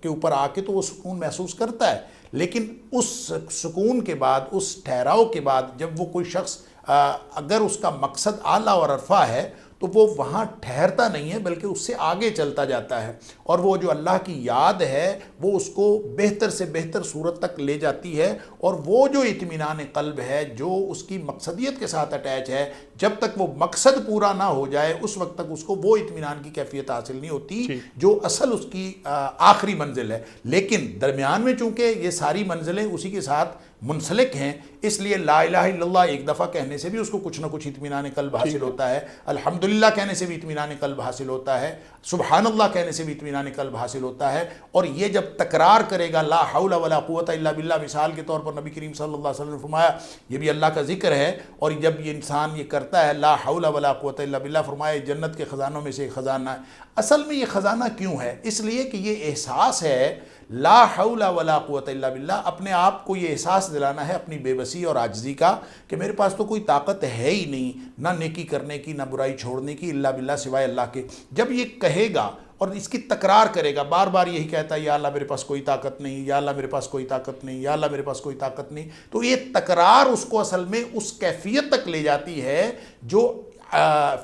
اوپر آ کے تو وہ سکون محسوس کرتا ہے، لیکن اس سکون کے بعد، اس ٹھہراؤ کے بعد، جب وہ کوئی شخص اگر اس کا مقصد اعلیٰ اور عرفہ ہے تو وہ وہاں ٹھہرتا نہیں ہے بلکہ اس سے آگے چلتا جاتا ہے، اور وہ جو اللہ کی یاد ہے وہ اس کو بہتر سے بہتر صورت تک لے جاتی ہے، اور وہ جو اطمینان قلب ہے جو اس کی مقصدیت کے ساتھ اٹیچ ہے، جب تک وہ مقصد پورا نہ ہو جائے اس وقت تک اس کو وہ اطمینان کی کیفیت حاصل نہیں ہوتی جو اصل اس کی آخری منزل ہے۔ لیکن درمیان میں چونکہ یہ ساری منزلیں اسی کے ساتھ منسلک ہیں، اس لیے لا الہ الا اللہ ایک دفعہ کہنے سے بھی اس کو کچھ نہ کچھ اطمینان قلب حاصل ہوتا ہے، الحمدللہ کہنے سے بھی اطمینان قلب حاصل ہوتا ہے، سبحان اللہ کہنے سے بھی اطمینان قلب حاصل ہوتا ہے، اور یہ جب تکرار کرے گا لا حول ولا قوت الا باللہ، مثال کے طور پر نبی کریم صلی اللہ علیہ وسلم نے فرمایا یہ بھی اللہ کا ذکر ہے، اور جب یہ انسان یہ کرتا ہے لا حول ولا قوت الا باللہ، فرمایا جنت کے خزانوں میں سے ایک خزانہ ہے۔ اصل میں یہ خزانہ کیوں ہے؟ اس لیے کہ یہ احساس ہے لا حول ولا قوت الا باللہ، اپنے آپ کو یہ احساس دلانا ہے اپنی بے بسی اور عاجزی کا کہ میرے پاس تو کوئی طاقت ہے ہی نہیں، نہ نیکی کرنے کی نہ برائی چھوڑنے کی، الا باللہ، سوائے اللہ کے۔ جب یہ کہے گا اور اس کی تکرار کرے گا، بار بار یہی کہتا ہے یا اللہ میرے پاس کوئی طاقت نہیں، یا اللہ میرے پاس کوئی طاقت نہیں، یا اللہ میرے پاس کوئی طاقت نہیں، تو یہ تکرار اس کو اصل میں اس کیفیت تک لے جاتی ہے جو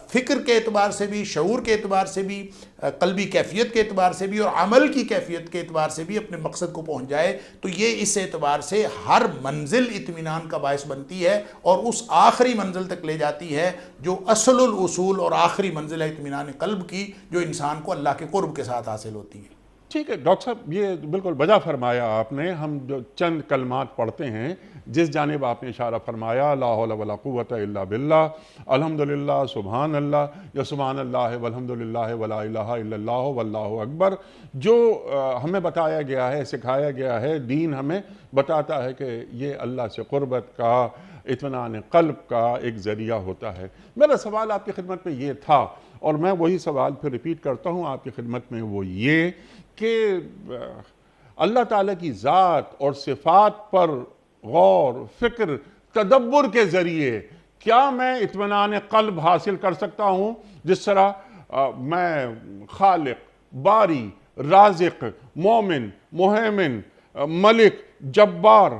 فکر کے اعتبار سے بھی، شعور کے اعتبار سے بھی، قلبی کیفیت کے اعتبار سے بھی اور عمل کی کیفیت کے اعتبار سے بھی اپنے مقصد کو پہنچ جائے۔ تو یہ اس اعتبار سے ہر منزل اطمینان کا باعث بنتی ہے اور اس آخری منزل تک لے جاتی ہے جو اصل الاصول اور آخری منزل ہے اطمینان قلب کی، جو انسان کو اللہ کے قرب کے ساتھ حاصل ہوتی ہے۔ ٹھیک ہے ڈاکٹر صاحب، یہ بالکل بجا فرمایا آپ نے۔ ہم جو چند کلمات پڑھتے ہیں جس جانب آپ نے اشارہ فرمایا، لا حول ولا قوت الا باللہ، الحمدللہ، سبحان اللہ، یا سبحان اللہ والحمدللہ ولا الہ الا اللہ واللہ اکبر، جو ہمیں بتایا گیا ہے، سکھایا گیا ہے، دین ہمیں بتاتا ہے کہ یہ اللہ سے قربت کا، اطمینان قلب کا ایک ذریعہ ہوتا ہے۔ میرا سوال آپ کی خدمت میں یہ تھا، اور میں وہی سوال پھر ریپیٹ کرتا ہوں آپ کی خدمت میں، وہ یہ کہ اللہ تعالیٰ کی ذات اور صفات پر غور، فکر، تدبر کے ذریعے کیا میں اطمینان قلب حاصل کر سکتا ہوں؟ جس طرح میں خالق، باری، رازق، مومن، مہیمن، ملک، جبار،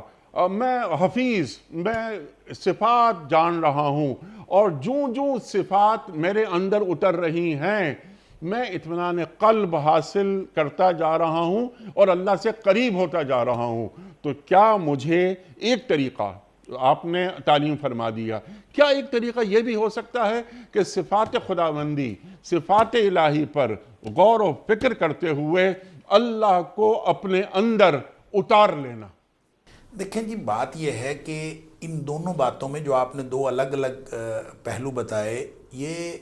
میں حفیظ، میں صفات جان رہا ہوں، اور جو صفات میرے اندر اتر رہی ہیں میں اطمینان قلب حاصل کرتا جا رہا ہوں اور اللہ سے قریب ہوتا جا رہا ہوں۔ تو کیا مجھے ایک طریقہ، آپ نے تعلیم فرما دیا، کیا ایک طریقہ یہ بھی ہو سکتا ہے کہ صفات خداوندی، صفات الہی پر غور و فکر کرتے ہوئے اللہ کو اپنے اندر اتار لینا؟ دیکھیں جی، بات یہ ہے کہ ان دونوں باتوں میں جو آپ نے دو الگ الگ پہلو بتائے، یہ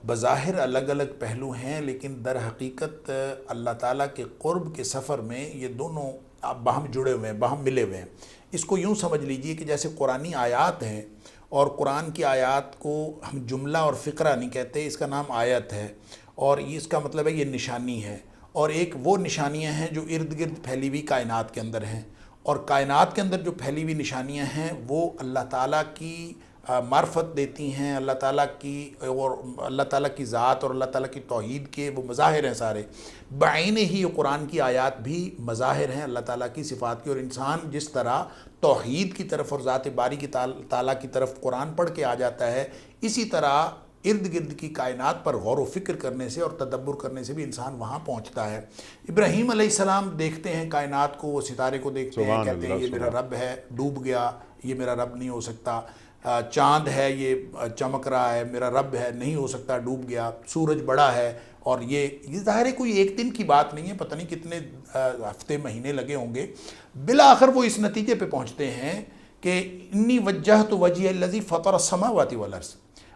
بظاہر الگ الگ پہلو ہیں، لیکن در حقیقت اللہ تعالیٰ کے قرب کے سفر میں یہ دونوں باہم جڑے ہوئے ہیں، باہم ملے ہوئے ہیں۔ اس کو یوں سمجھ لیجئے کہ جیسے قرآنی آیات ہیں، اور قرآن کی آیات کو ہم جملہ اور فقرہ نہیں کہتے، اس کا نام آیت ہے، اور اس کا مطلب ہے یہ نشانی ہے، اور ایک وہ نشانیاں ہیں جو ارد گرد پھیلی ہوئی کائنات کے اندر ہیں، اور کائنات کے اندر جو پھیلی ہوئی نشانیاں ہیں وہ اللہ تعالیٰ کی معرفت دیتی ہیں، اللہ تعالیٰ کی، اور اللہ تعالیٰ کی ذات اور اللہ تعالیٰ کی توحید کے وہ مظاہر ہیں سارے۔ بعین ہی قرآن کی آیات بھی مظاہر ہیں اللہ تعالیٰ کی صفات کی، اور انسان جس طرح توحید کی طرف اور ذات باری کی تعالیٰ کی طرف قرآن پڑھ کے آ جاتا ہے، اسی طرح ارد گرد کی کائنات پر غور و فکر کرنے سے اور تدبر کرنے سے بھی انسان وہاں پہنچتا ہے۔ ابراہیم علیہ السلام دیکھتے ہیں کائنات کو، وہ ستارے کو دیکھتے ہیں، کہتے ہیں یہ میرا رب ہے، ڈوب گیا، یہ میرا رب نہیں ہو سکتا۔ چاند ہے، یہ چمک رہا ہے، میرا رب ہے، نہیں ہو سکتا، ڈوب گیا۔ سورج بڑا ہے، اور یہ ظاہر ہے کوئی ایک دن کی بات نہیں ہے، پتہ نہیں کتنے ہفتے مہینے لگے ہوں گے۔ بالآخر وہ اس نتیجے پہ پہنچتے ہیں کہ انی وجہت وجہی الذی فطر السماوات والارض۔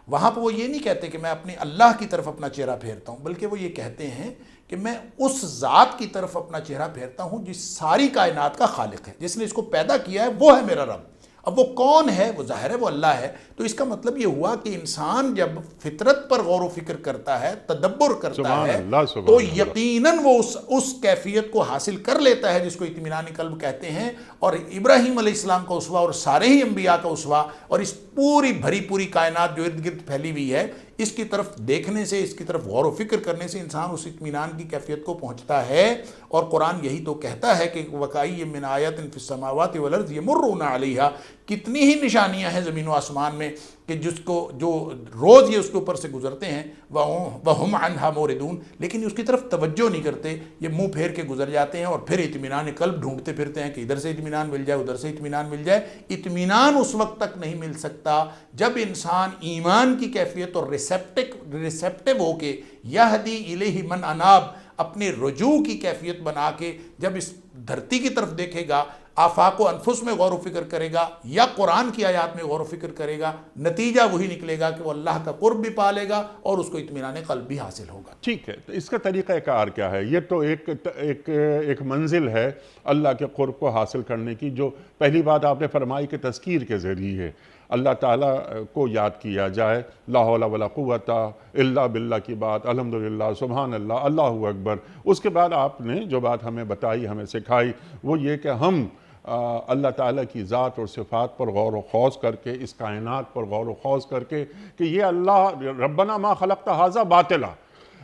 وہاں پہ وہ یہ نہیں کہتے کہ میں اپنے اللہ کی طرف اپنا چہرہ پھیرتا ہوں، بلکہ وہ یہ کہتے ہیں کہ میں اس ذات کی طرف اپنا چہرہ پھیرتا ہوں جس ساری کائنات کا خالق ہے، جس نے اس کو پیدا کیا ہے، وہ ہے میرا رب۔ اب وہ کون ہے؟ وہ ظاہر ہے وہ اللہ ہے۔ تو اس کا مطلب یہ ہوا کہ انسان جب فطرت پر غور و فکر کرتا ہے، تدبر کرتا ہے، تو یقیناً وہ اس کیفیت کو حاصل کر لیتا ہے جس کو اطمینان قلب کہتے ہیں۔ اور ابراہیم علیہ السلام کا اسوہ اور سارے ہی انبیاء کا اسوہ، اور اس پوری بھری پوری کائنات جو ارد گرد پھیلی ہوئی ہے، اس کی طرف دیکھنے سے، اس کی طرف غور و فکر کرنے سے انسان اس اطمینان کی کیفیت کو پہنچتا ہے۔ اور قرآن یہی تو کہتا ہے کہ وَكَأَيٍّ مِّنْ آیَةٍ فِي السَّمَاوَاتِ وَالْأَرْضِ يَمُرُّونَ عَلَيْهَا، کتنی ہی نشانیاں ہیں زمین و آسمان میں کہ جو روز یہ اس کے اوپر سے گزرتے ہیں، وَهُمْ عَنْهَا مُورِدُونَ، لیکن اس کی طرف توجہ نہیں کرتے، یہ منہ پھیر کے گزر جاتے ہیں، اور پھر اطمینان قلب ڈھونڈتے پھرتے ہیں کہ ادھر سے اطمینان مل جائے، ادھر سے اطمینان مل جائے۔ اطمینان اس وقت تک نہیں مل سکتا جب انسان ایمان کی کیفیت اور ریسیپٹیو ہو کے یہدی الیہ من اناب، اپنے رجوع کی کیفیت بنا کے جب اس دھرتی کی طرف دیکھے گا، آفاق و انفس میں غور و فکر کرے گا یا قرآن کی آیات میں غور و فکر کرے گا، نتیجہ وہی نکلے گا کہ وہ اللہ کا قرب بھی پالے گا اور اس کو اطمینان قلب بھی حاصل ہوگا۔ ٹھیک ہے، تو اس کا طریقہ کار کیا ہے؟ یہ تو ایک منزل ہے اللہ کے قرب کو حاصل کرنے کی، جو پہلی بات آپ نے فرمائی کہ تذکیر کے ذریعے اللہ تعالیٰ کو یاد کیا جائے، لا حول ولا قوت الا باللہ کی بات، الحمدللہ، سبحان اللہ، اللہ اکبر۔ اس کے بعد آپ نے جو بات ہمیں بتائی، ہمیں سکھائی، وہ یہ کہ ہم اللہ تعالیٰ کی ذات اور صفات پر غور و خوض کر کے، اس کائنات پر غور و خوض کر کے کہ یہ اللہ ربنا ما خلقت ھذا باطلا،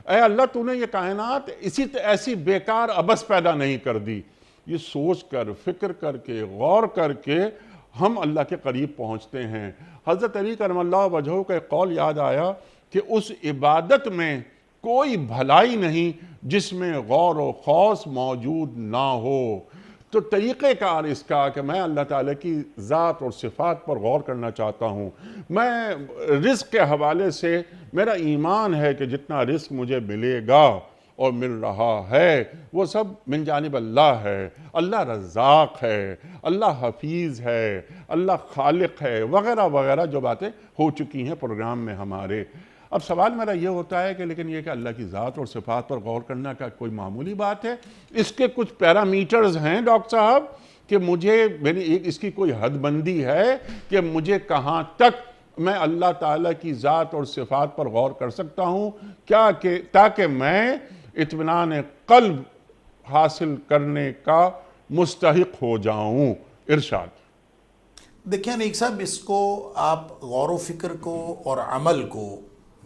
اے اللہ تو نے یہ کائنات ایسی بیکار عبث پیدا نہیں کر دی، یہ سوچ کر، فکر کر کے، غور کر کے ہم اللہ کے قریب پہنچتے ہیں۔ حضرت علی کرم اللہ وجہہ کا ایک قول یاد آیا کہ اس عبادت میں کوئی بھلائی نہیں جس میں غور و خوض موجود نہ ہو۔ تو طریقہ کار اس کا کہ میں اللہ تعالیٰ کی ذات اور صفات پر غور کرنا چاہتا ہوں، میں رزق کے حوالے سے میرا ایمان ہے کہ جتنا رزق مجھے ملے گا اور مل رہا ہے وہ سب من جانب اللہ ہے، اللہ رزاق ہے، اللہ حفیظ ہے، اللہ خالق ہے، وغیرہ وغیرہ جو باتیں ہو چکی ہیں پروگرام میں ہمارے۔ اب سوال میرا یہ ہوتا ہے کہ لیکن یہ کہ اللہ کی ذات اور صفات پر غور کرنا کا کوئی معمولی بات ہے؟ اس کے کچھ پیرامیٹرز ہیں ڈاکٹر صاحب کہ اس کی کوئی حد بندی ہے کہ مجھے کہاں تک میں اللہ تعالیٰ کی ذات اور صفات پر غور کر سکتا ہوں تاکہ میں اطمینان قلب حاصل کرنے کا مستحق ہو جاؤں؟ ارشاد۔ دیکھیں نیک صاحب، اس کو آپ غور و فکر کو اور عمل کو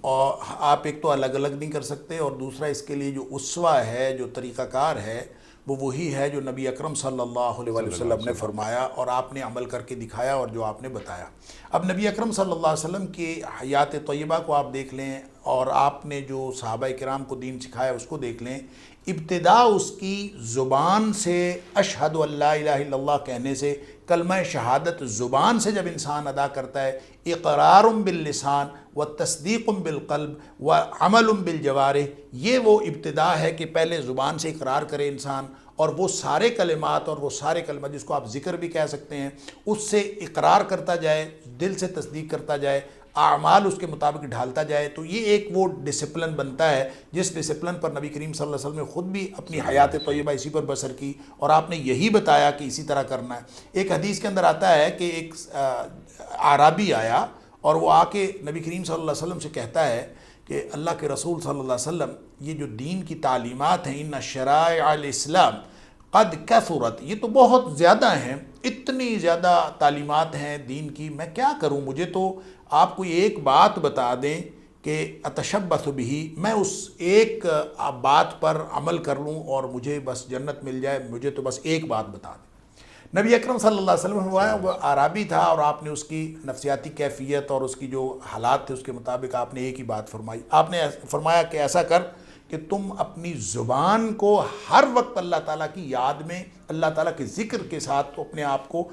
اور آپ ایک تو الگ الگ نہیں کر سکتے، اور دوسرا اس کے لیے جو اسوہ ہے، جو طریقہ کار ہے، وہ وہی ہے جو نبی اکرم صلی اللہ علیہ وسلم نے فرمایا اور آپ نے عمل کر کے دکھایا اور جو آپ نے بتایا۔ اب نبی اکرم صلی اللہ علیہ وسلم کی حیات طیبہ کو آپ دیکھ لیں اور آپ نے جو صحابہ کرام کو دین سکھایا اس کو دیکھ لیں، ابتدا اس کی زبان سے اشہد ان لا الہ الا اللہ کہنے سے، کلمہ شہادت زبان سے جب انسان ادا کرتا ہے، اقرار باللسان و تصدیق بالقلب و عمل بالجوارح، یہ وہ ابتدا ہے کہ پہلے زبان سے اقرار کرے انسان، اور وہ سارے کلمات اور وہ سارے کلمات جس کو آپ ذکر بھی کہہ سکتے ہیں، اس سے اقرار کرتا جائے، دل سے تصدیق کرتا جائے، اعمال اس کے مطابق ڈھالتا جائے، تو یہ ایک وہ ڈسپلن بنتا ہے جس ڈسپلن پر نبی کریم صلی اللہ علیہ وسلم نے خود بھی اپنی حیات طیبہ اسی پر بسر کی، اور آپ نے یہی بتایا کہ اسی طرح کرنا ہے۔ ایک حدیث کے اندر آتا ہے کہ ایک اعرابی آیا اور وہ آ کے نبی کریم صلی اللہ علیہ وسلم سے کہتا ہے کہ اللہ کے رسول صلی اللہ علیہ وسلم، یہ جو دین کی تعلیمات ہیں، ان شرائع الاسلام قد کثرت، یہ تو بہت زیادہ ہیں، اتنی زیادہ تعلیمات ہیں دین کی، میں کیا کروں؟ مجھے تو آپ کوئی ایک بات بتا دیں کہ اتشبث بہ، میں اس ایک بات پر عمل کر لوں اور مجھے بس جنت مل جائے، مجھے تو بس ایک بات بتا دیں۔ نبی اکرم صلی اللہ علیہ وسلم وہ عربی تھا اور آپ نے اس کی نفسیاتی کیفیت اور اس کی جو حالات تھے اس کے مطابق آپ نے ایک ہی بات فرمائی۔ آپ نے فرمایا کہ ایسا کر کہ تم اپنی زبان کو ہر وقت اللہ تعالیٰ کی یاد میں، اللہ تعالیٰ کے ذکر کے ساتھ تو اپنے آپ کو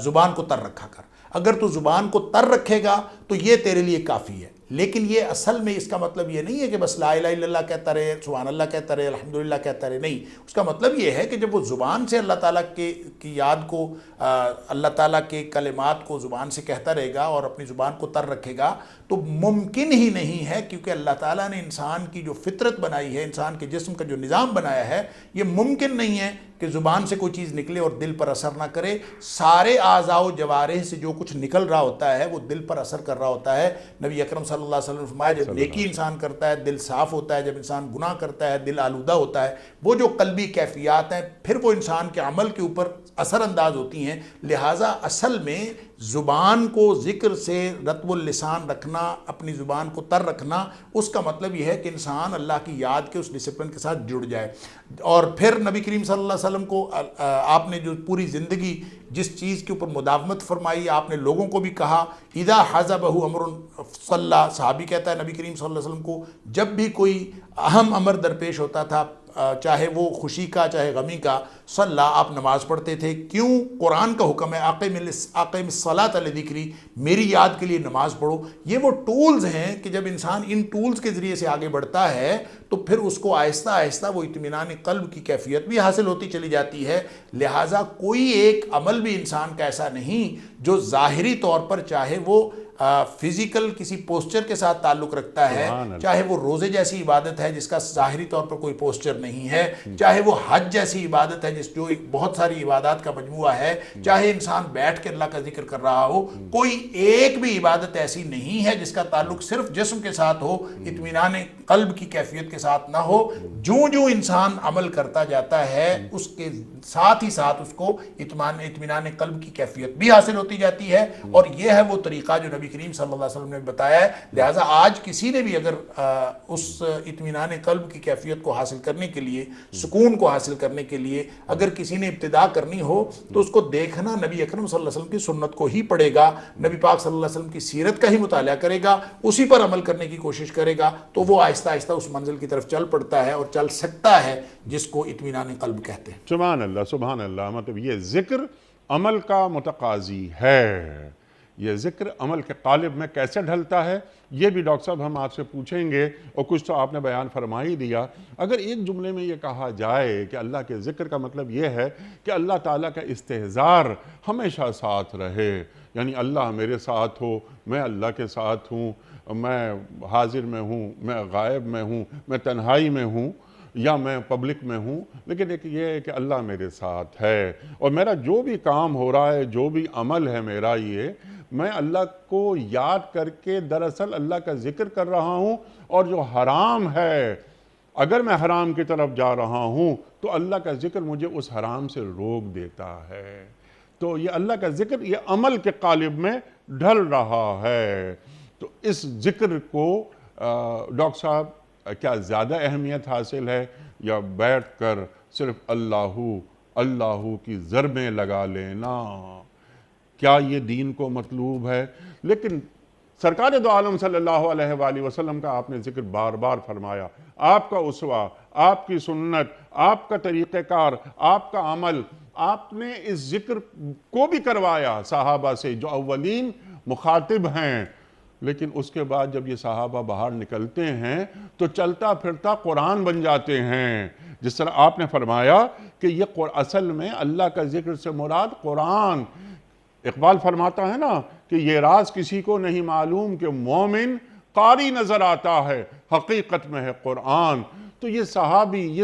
زبان کو تر رکھا کر۔ اگر تو زبان کو تر رکھے گا تو یہ تیرے لیے کافی ہے، لیکن یہ اصل میں اس کا مطلب یہ نہیں ہے کہ بس لا الہ الا اللہ کہتا رہے، سبحان اللہ کہتا رہے، الحمدللہ کہتا رہے، نہیں۔ اس کا مطلب یہ ہے کہ جب وہ زبان سے اللہ تعالیٰ کی یاد کو، اللہ تعالیٰ کے کلمات کو زبان سے کہتا رہے گا اور اپنی زبان کو تر رکھے گا، تو ممکن ہی نہیں ہے، کیونکہ اللہ تعالیٰ نے انسان کی جو فطرت بنائی ہے، انسان کے جسم کا جو نظام بنایا ہے، یہ ممکن نہیں ہے کہ زبان سے کوئی چیز نکلے اور دل پر اثر نہ کرے۔ سارے اعضاء و جوارح سے جو کچھ نکل رہا ہوتا ہے وہ دل پر اثر کر رہا ہوتا ہے۔ نبی اکرم صلی اللہ علیہ وسلم نے فرمایا جب نیکی انسان کرتا ہے دل صاف ہوتا ہے، جب انسان گناہ کرتا ہے دل آلودہ ہوتا ہے۔ وہ جو قلبی کیفیات ہیں پھر وہ انسان کے عمل کے اوپر اثر انداز ہوتی ہیں۔ لہٰذا اصل میں زبان کو ذکر سے رطب اللسان رکھنا، اپنی زبان کو تر رکھنا، اس کا مطلب یہ ہے کہ انسان اللہ کی یاد کے اس ڈسپلن کے ساتھ جڑ جائے۔ اور پھر نبی کریم صلی اللہ علیہ وسلم کو آپ نے جو پوری زندگی جس چیز کے اوپر مداومت فرمائی، آپ نے لوگوں کو بھی کہا اذا حزبہ امر صلی، صحابی کہتا ہے نبی کریم صلی اللہ علیہ وسلم کو جب بھی کوئی اہم امر درپیش ہوتا تھا چاہے وہ خوشی کا چاہے غمی کا، صلی آپ نماز پڑھتے تھے. کیوں؟ قرآن کا حکم ہے اقیم الصلاۃ لذکری، میری یاد کے لیے نماز پڑھو. یہ وہ ٹولز ہیں کہ جب انسان ان ٹولز کے ذریعے سے آگے بڑھتا ہے تو پھر اس کو آہستہ آہستہ وہ اطمینان قلب کی کیفیت بھی حاصل ہوتی چلی جاتی ہے. لہٰذا کوئی ایک عمل بھی انسان کا ایسا نہیں جو ظاہری طور پر چاہے وہ فزیکل کسی پوسچر کے ساتھ تعلق رکھتا ہے، چاہے وہ روزے جیسی عبادت ہے جس کا ظاہری طور پر کوئی پوسچر نہیں ہے، چاہے وہ حج جیسی عبادت ہے جو ایک بہت ساری عبادات کا مجموعہ ہے، چاہے انسان بیٹھ کے اللہ کا ذکر کر رہا ہو، کوئی ایک بھی عبادت ایسی نہیں ہے جس کا تعلق صرف جسم کے ساتھ ہو، اطمینان قلب کی کیفیت کے ساتھ نہ ہو. جو انسان عمل کرتا جاتا ہے اس کے ساتھ ہی ساتھ اس کو اطمینان قلب کی کیفیت بھی حاصل ہوتی جاتی ہے. اور یہ ہے وہ طریقہ جو نبی کریم صلی اللہ علیہ وسلم نے بتایا ہے. لہٰذا آج کسی نے بھی اگر اس اطمینان قلب کی کیفیت کو حاصل کرنے کے لیے، سکون کو حاصل کرنے کے لیے اگر کسی نے ابتدا کرنی ہو تو اس کو دیکھنا نبی اکرم صلی اللہ علیہ وسلم کی سنت کو ہی پڑھے گا، نبی پاک صلی اللہ علیہ وسلم کی سیرت کا ہی مطالعہ کرے گا، اسی پر عمل کرنے کی کوشش کرے گا تو وہ آہستہ آہستہ اس منزل کی طرف چل پڑتا ہے اور چل سکتا ہے جس کو اطمینان قلب کہتے ہیں. سبحان اللہ سبحان اللہ. مطلب یہ ذکر عمل کا متقاضی ہے. یہ ذکر عمل کے قالب میں کیسے ڈھلتا ہے یہ بھی ڈاکٹر صاحب ہم آپ سے پوچھیں گے، اور کچھ تو آپ نے بیان فرما ہی دیا. اگر ایک جملے میں یہ کہا جائے کہ اللہ کے ذکر کا مطلب یہ ہے کہ اللہ تعالیٰ کا استحضار ہمیشہ ساتھ رہے، یعنی اللہ میرے ساتھ ہو، میں اللہ کے ساتھ ہوں، میں حاضر میں ہوں، میں غائب میں ہوں، میں تنہائی میں ہوں یا میں پبلک میں ہوں، لیکن ایک یہ ہے کہ اللہ میرے ساتھ ہے اور میرا جو بھی کام ہو رہا ہے، جو بھی عمل ہے میرا، یہ میں اللہ کو یاد کر کے دراصل اللہ کا ذکر کر رہا ہوں. اور جو حرام ہے، اگر میں حرام کی طرف جا رہا ہوں تو اللہ کا ذکر مجھے اس حرام سے روک دیتا ہے. تو یہ اللہ کا ذکر یہ عمل کے قالب میں ڈھل رہا ہے. تو اس ذکر کو ڈاکٹر صاحب کیا زیادہ اہمیت حاصل ہے یا بیٹھ کر صرف اللہ کی ضربیں لگا لینا؟ کیا یہ دین کو مطلوب ہے؟ لیکن سرکار دو عالم صلی اللہ علیہ وآلہ وسلم کا آپ نے ذکر بار بار فرمایا. آپ کا اسوہ، آپ کی سنت، آپ کا طریقہ کار، آپ کا عمل، آپ نے اس ذکر کو بھی کروایا صحابہ سے جو اولین مخاطب ہیں. لیکن اس کے بعد جب یہ صحابہ باہر نکلتے ہیں تو چلتا پھرتا قرآن بن جاتے ہیں. جس طرح آپ نے فرمایا کہ یہ اصل میں اللہ کا ذکر سے مراد قرآن. اقبال فرماتا ہے نا کہ یہ راز کسی کو نہیں معلوم کہ مومن قاری نظر آتا ہے، حقیقت میں ہے قرآن. تو یہ صحابی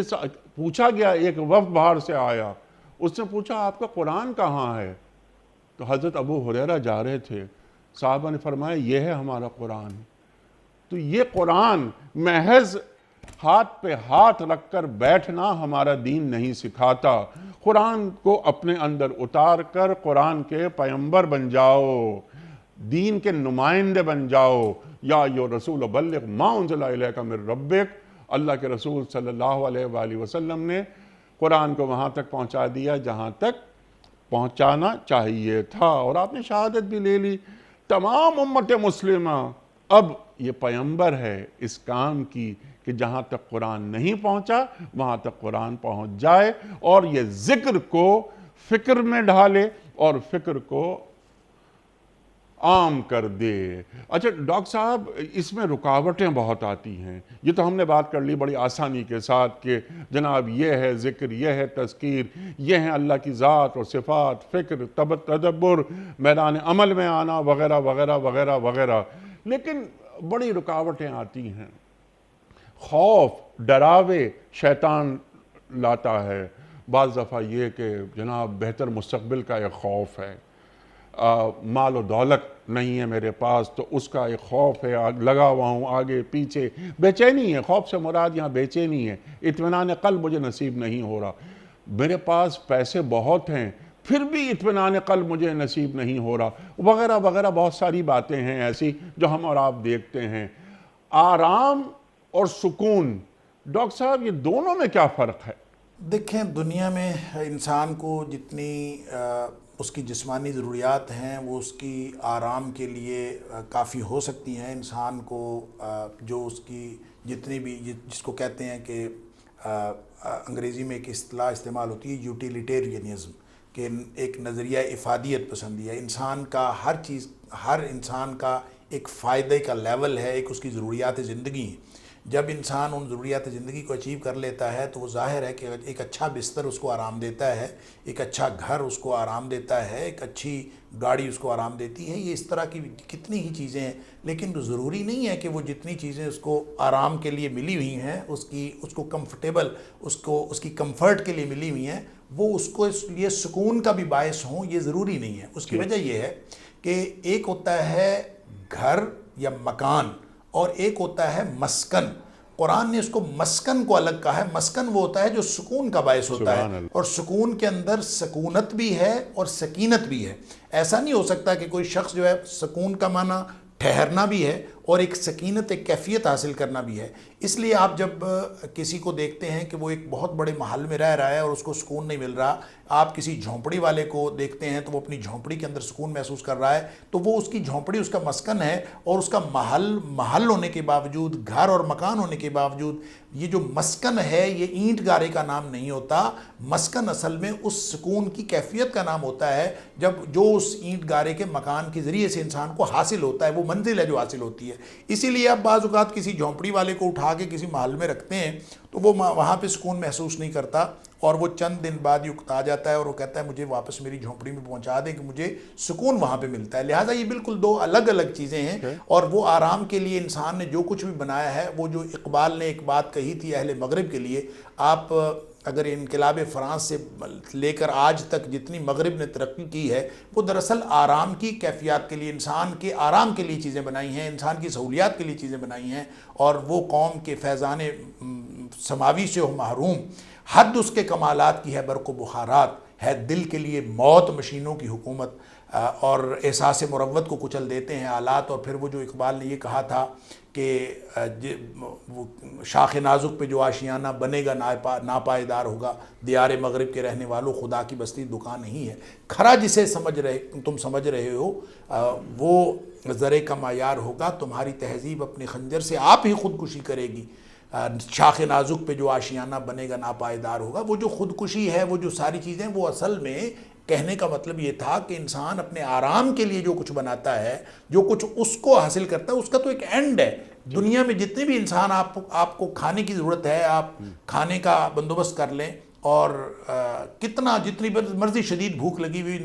پوچھا گیا، ایک وفد باہر سے آیا، اس نے پوچھا آپ کا قرآن کہاں ہے؟ تو حضرت ابو ہریرہ جا رہے تھے، صحابہ نے فرمایا یہ ہے ہمارا قرآن. تو یہ قرآن محض ہاتھ پہ ہاتھ رکھ کر بیٹھنا ہمارا دین نہیں سکھاتا. قرآن کو اپنے اندر اتار کر قرآن کے پیمبر بن جاؤ، دین کے نمائندے بن جاؤ. یا ایھا رسول بلغ ما انزل الیک من ربک. اللہ کے رسول صلی اللہ علیہ وآلہ وسلم نے قرآن کو وہاں تک پہنچا دیا جہاں تک پہنچانا چاہیے تھا، اور آپ نے شہادت بھی لے لی. تمام امت مسلمہ اب یہ پیمبر ہے اس کام کی کہ جہاں تک قرآن نہیں پہنچا وہاں تک قرآن پہنچ جائے اور یہ ذکر کو فکر میں ڈھالے اور فکر کو عام کر دے. اچھا ڈاکٹر صاحب، اس میں رکاوٹیں بہت آتی ہیں. یہ تو ہم نے بات کر لی بڑی آسانی کے ساتھ کہ جناب یہ ہے ذکر، یہ ہے تذکیر، یہ ہیں اللہ کی ذات اور صفات، فکر، تدبر، میدان عمل میں آنا وغیرہ وغیرہ وغیرہ وغیرہ. لیکن بڑی رکاوٹیں آتی ہیں. خوف، ڈراوے شیطان لاتا ہے. بعض دفعہ یہ کہ جناب بہتر مستقبل کا ایک خوف ہے، مال و دولت نہیں ہے میرے پاس تو اس کا ایک خوف ہے، لگا ہوا ہوں آگے پیچھے. بے چینی ہے. خوف سے مراد یہاں بے چینی ہے. اطمینان قلب مجھے نصیب نہیں ہو رہا. میرے پاس پیسے بہت ہیں پھر بھی اطمینان قلب مجھے نصیب نہیں ہو رہا، وغیرہ وغیرہ. بہت ساری باتیں ہیں ایسی جو ہم اور آپ دیکھتے ہیں. آرام اور سکون، ڈاکٹر صاحب یہ دونوں میں کیا فرق ہے؟ دیکھیں، دنیا میں انسان کو جتنی اس کی جسمانی ضروریات ہیں وہ اس کی آرام کے لیے کافی ہو سکتی ہیں. انسان کو جو اس کی جتنی بھی جس کو کہتے ہیں کہ انگریزی میں ایک اصطلاح استعمال ہوتی ہے یوٹیلیٹیرینزم، کہ ایک نظریہ افادیت پسندی ہے. انسان کا ہر انسان کا ایک فائدے کا لیول ہے، ایک اس کی ضروریات زندگی ہیں. جب انسان ان ضروریات زندگی کو اچیو کر لیتا ہے تو وہ ظاہر ہے کہ ایک اچھا بستر اس کو آرام دیتا ہے، ایک اچھا گھر اس کو آرام دیتا ہے، ایک اچھی گاڑی اس کو آرام دیتی ہے. یہ اس طرح کی کتنی ہی چیزیں ہیں، لیکن ضروری نہیں ہے کہ وہ جتنی چیزیں اس کو آرام کے لیے ملی ہوئی ہیں، اس کو کمفرٹیبل، اس کی کمفرٹ کے لیے ملی ہوئی ہیں، وہ اس کو اس لیے سکون کا بھی باعث ہوں. یہ ضروری نہیں ہے. اس کی وجہ یہ ہے کہ ایک ہوتا ہے گھر یا مکان اور ایک ہوتا ہے مسکن. قرآن نے اس کو مسکن کو الگ کہا ہے. مسکن وہ ہوتا ہے جو سکون کا باعث ہوتا ہے، اور سکون کے اندر سکونت بھی ہے اور سکینت بھی ہے. ایسا نہیں ہو سکتا کہ کوئی شخص جو ہے سکون کا معنی ٹھہرنا بھی ہے اور ایک سکینت، ایک کیفیت حاصل کرنا بھی ہے. اس لیے آپ جب کسی کو دیکھتے ہیں کہ وہ ایک بہت بڑے محل میں رہ رہا ہے اور اس کو سکون نہیں مل رہا، آپ کسی جھونپڑی والے کو دیکھتے ہیں تو وہ اپنی جھونپڑی کے اندر سکون محسوس کر رہا ہے، تو وہ اس کی جھونپڑی اس کا مسکن ہے. اور اس کا محل ہونے کے باوجود، گھر اور مکان ہونے کے باوجود، یہ جو مسکن ہے یہ اینٹ گارے کا نام نہیں ہوتا. مسکن اصل میں اس سکون کی کیفیت کا نام ہوتا ہے جو اس اینٹ گارے کے مکان کے ذریعے سے انسان کو حاصل ہوتا ہے. وہ منزل ہے جو حاصل ہوتی ہے. اسی لیے آپ بعض اوقات کسی جھونپڑی والے کو اٹھا کے کسی محل میں رکھتے ہیں تو وہ وہاں پہ سکون محسوس نہیں کرتا، اور وہ چند دن بعد ہی اکتا جاتا ہے اور وہ کہتا ہے مجھے واپس میری جھونپڑی میں پہنچا دیں کہ مجھے سکون وہاں پہ ملتا ہے. لہٰذا یہ بالکل دو الگ الگ چیزیں ہیں. اور وہ آرام کے لیے انسان نے جو کچھ بھی بنایا ہے، وہ جو اقبال نے ایک بات کہی تھی اہل مغرب کے لیے، آپ اگر انقلاب فرانس سے لے کر آج تک جتنی مغرب نے ترقی کی ہے، وہ دراصل آرام کی کیفیات کے لیے، انسان کے آرام کے لیے چیزیں بنائی ہیں، انسان کی سہولیات کے لیے چیزیں بنائی ہیں. اور وہ قوم کے فیضان سماوی سے ہو محروم، حد اس کے کمالات کی ہے برق و بخارات، ہے دل کے لیے موت مشینوں کی حکومت، اور احساس مروت کو کچل دیتے ہیں آلات. اور پھر وہ جو اقبال نے یہ کہا تھا کہ شاخ نازک پہ جو آشیانہ بنے گا ناپائیدار ہوگا، دیار مغرب کے رہنے والوں خدا کی بستی دکان نہیں ہے. کھرا جسے تم سمجھ رہے ہو وہ زرے کا معیار ہوگا، تمہاری تہذیب اپنے خنجر سے آپ ہی خودکشی کرے گی. شاخ نازک پہ جو آشیانہ بنے گا ناپائیدار ہوگا، وہ جو خودکشی ہے، وہ جو ساری چیزیں، وہ اصل میں کہنے کا مطلب یہ تھا کہ انسان اپنے آرام کے لیے جو کچھ بناتا ہے، جو کچھ اس کو حاصل کرتا ہے، اس کا تو ایک اینڈ ہے. دنیا میں جتنے بھی انسان آپ کو کھانے کی ضرورت ہے، آپ کھانے کا بندوبست کر لیں، اور جتنی مرضی شدید بھوک لگی ہوئی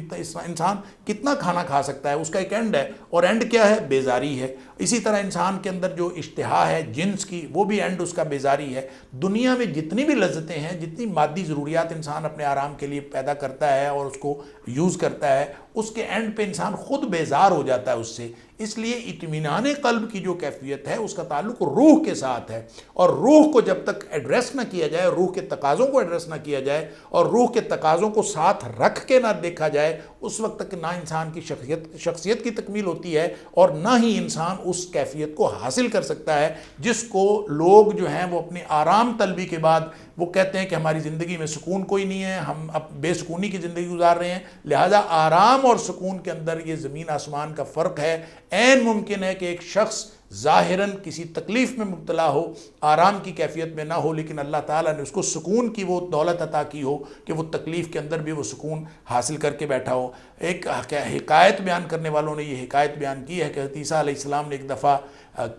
انسان کتنا کھانا کھا سکتا ہے، اس کا ایک اینڈ ہے. اور اینڈ کیا ہے؟ بیزاری ہے. اسی طرح انسان کے اندر جو اشتہا ہے جنس کی، وہ بھی اینڈ اس کا بیزاری ہے. دنیا میں جتنی بھی لذتیں ہیں، جتنی مادی ضروریات انسان اپنے آرام کے لیے پیدا کرتا ہے اور اس کو یوز کرتا ہے، اس کے اینڈ پہ انسان خود بیزار ہو جاتا ہے اس سے. اس لیے اطمینان قلب کی جو کیفیت ہے، اس کا تعلق روح کے ساتھ ہے. اور روح کو جب تک ایڈریس نہ کیا جائے، روح کے تقاضوں کو ایڈریس نہ کیا جائے اور روح کے تقاضوں کو ساتھ رکھ کے نہ دیکھا جائے، اس وقت تک نہ انسان کی شخصیت کی تکمیل ہوتی ہے، اور نہ ہی انسان اس کیفیت کو حاصل کر سکتا ہے جس کو لوگ جو ہیں وہ اپنے آرام طلبی کے بعد وہ کہتے ہیں کہ ہماری زندگی میں سکون کوئی نہیں ہے، ہم اب بے سکونی کی زندگی گزار رہے ہیں. لہذا آرام اور سکون کے اندر یہ زمین آسمان کا فرق ہے. عین ممکن ہے کہ ایک شخص ظاہراً کسی تکلیف میں مبتلا ہو، آرام کی کیفیت میں نہ ہو، لیکن اللہ تعالیٰ نے اس کو سکون کی وہ دولت عطا کی ہو کہ وہ تکلیف کے اندر بھی وہ سکون حاصل کر کے بیٹھا ہو. ایک حکایت بیان کرنے والوں نے یہ حکایت بیان کی ہے کہ حضرت عیسیٰ علیہ السلام نے ایک دفعہ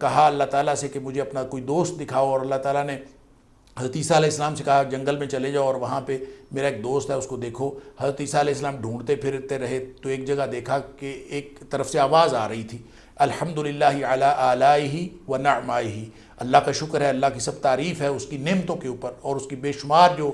کہا اللہ تعالیٰ سے کہ مجھے اپنا کوئی دوست دکھاؤ، اور اللہ تعالیٰ نے حضرت عیسیٰ علیہ السلام سے کہا جنگل میں چلے جاؤ اور وہاں پہ میرا ایک دوست ہے اس کو دیکھو. حضرت عیسیٰ علیہ السلام ڈھونڈتے پھرتے رہے تو ایک جگہ دیکھا کہ ایک طرف سے آواز آ رہی تھی، الحمدللہ علی آلائہ و نعمائہ، اللہ کا شکر ہے، اللہ کی سب تعریف ہے اس کی نعمتوں کے اوپر اور اس کی بے شمار جو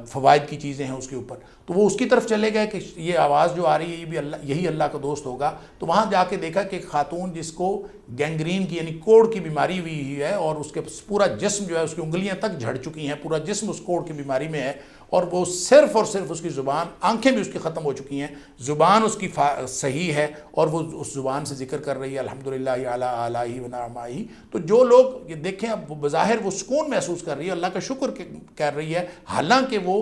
فوائد کی چیزیں ہیں اس کے اوپر. تو وہ اس کی طرف چلے گئے کہ یہ آواز جو آ رہی ہے یہ بھی یہی اللہ کا دوست ہوگا. تو وہاں جا کے دیکھا کہ ایک خاتون جس کو گینگرین کی یعنی کوڑ کی بیماری ہوئی ہے، اور اس کے پورا جسم جو ہے اس کی انگلیاں تک جھڑ چکی ہیں، پورا جسم اس کوڑ کی بیماری میں ہے، اور وہ صرف اور صرف اس کی زبان، آنکھیں بھی اس کی ختم ہو چکی ہیں، زبان اس کی صحیح ہے اور وہ اس زبان سے ذکر کر رہی ہے الحمدللہ علی آلائہ و نعمائہ. تو جو لوگ یہ دیکھیں اب بظاہر وہ سکون محسوس کر رہی ہے، اللہ کا شکر کر رہی ہے، حالانکہ وہ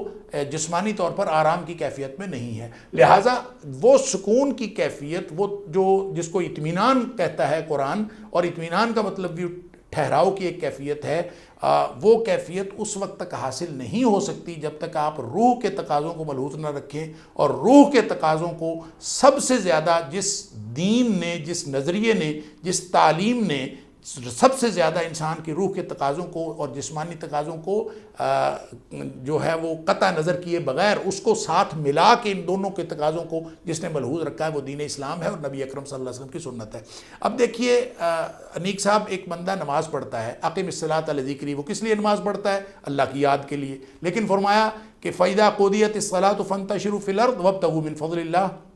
جسمانی طور پر آرام کی کیفیت میں نہیں ہے. لہٰذا وہ سکون کی کیفیت، وہ جس کو اطمینان کہتا ہے قرآن، اور اطمینان کا مطلب بھی ٹھہراؤ کی ایک کیفیت ہے، وہ کیفیت اس وقت تک حاصل نہیں ہو سکتی جب تک آپ روح کے تقاضوں کو ملحوظ نہ رکھیں. اور روح کے تقاضوں کو سب سے زیادہ جس دین نے، جس نظریے نے، جس تعلیم نے سب سے زیادہ انسان کی روح کے تقاضوں کو اور جسمانی تقاضوں کو جو ہے وہ قطع نظر کیے بغیر اس کو ساتھ ملا کے ان دونوں کے تقاضوں کو جس نے ملحوظ رکھا ہے وہ دین اسلام ہے اور نبی اکرم صلی اللہ علیہ وسلم کی سنت ہے. اب دیکھیے انیک صاحب، ایک بندہ نماز پڑھتا ہے، اقم الصلاۃ لذکری، وہ کس لیے نماز پڑھتا ہے؟ اللہ کی یاد کے لیے. لیکن فرمایا کہ فَإِذَا قُضِيَتِ الصَّلَاةُ فَانتَشِرُوا فِي الْأَرْضِ وَابْتَغُوا مِن فَضْلِ اللَّهِ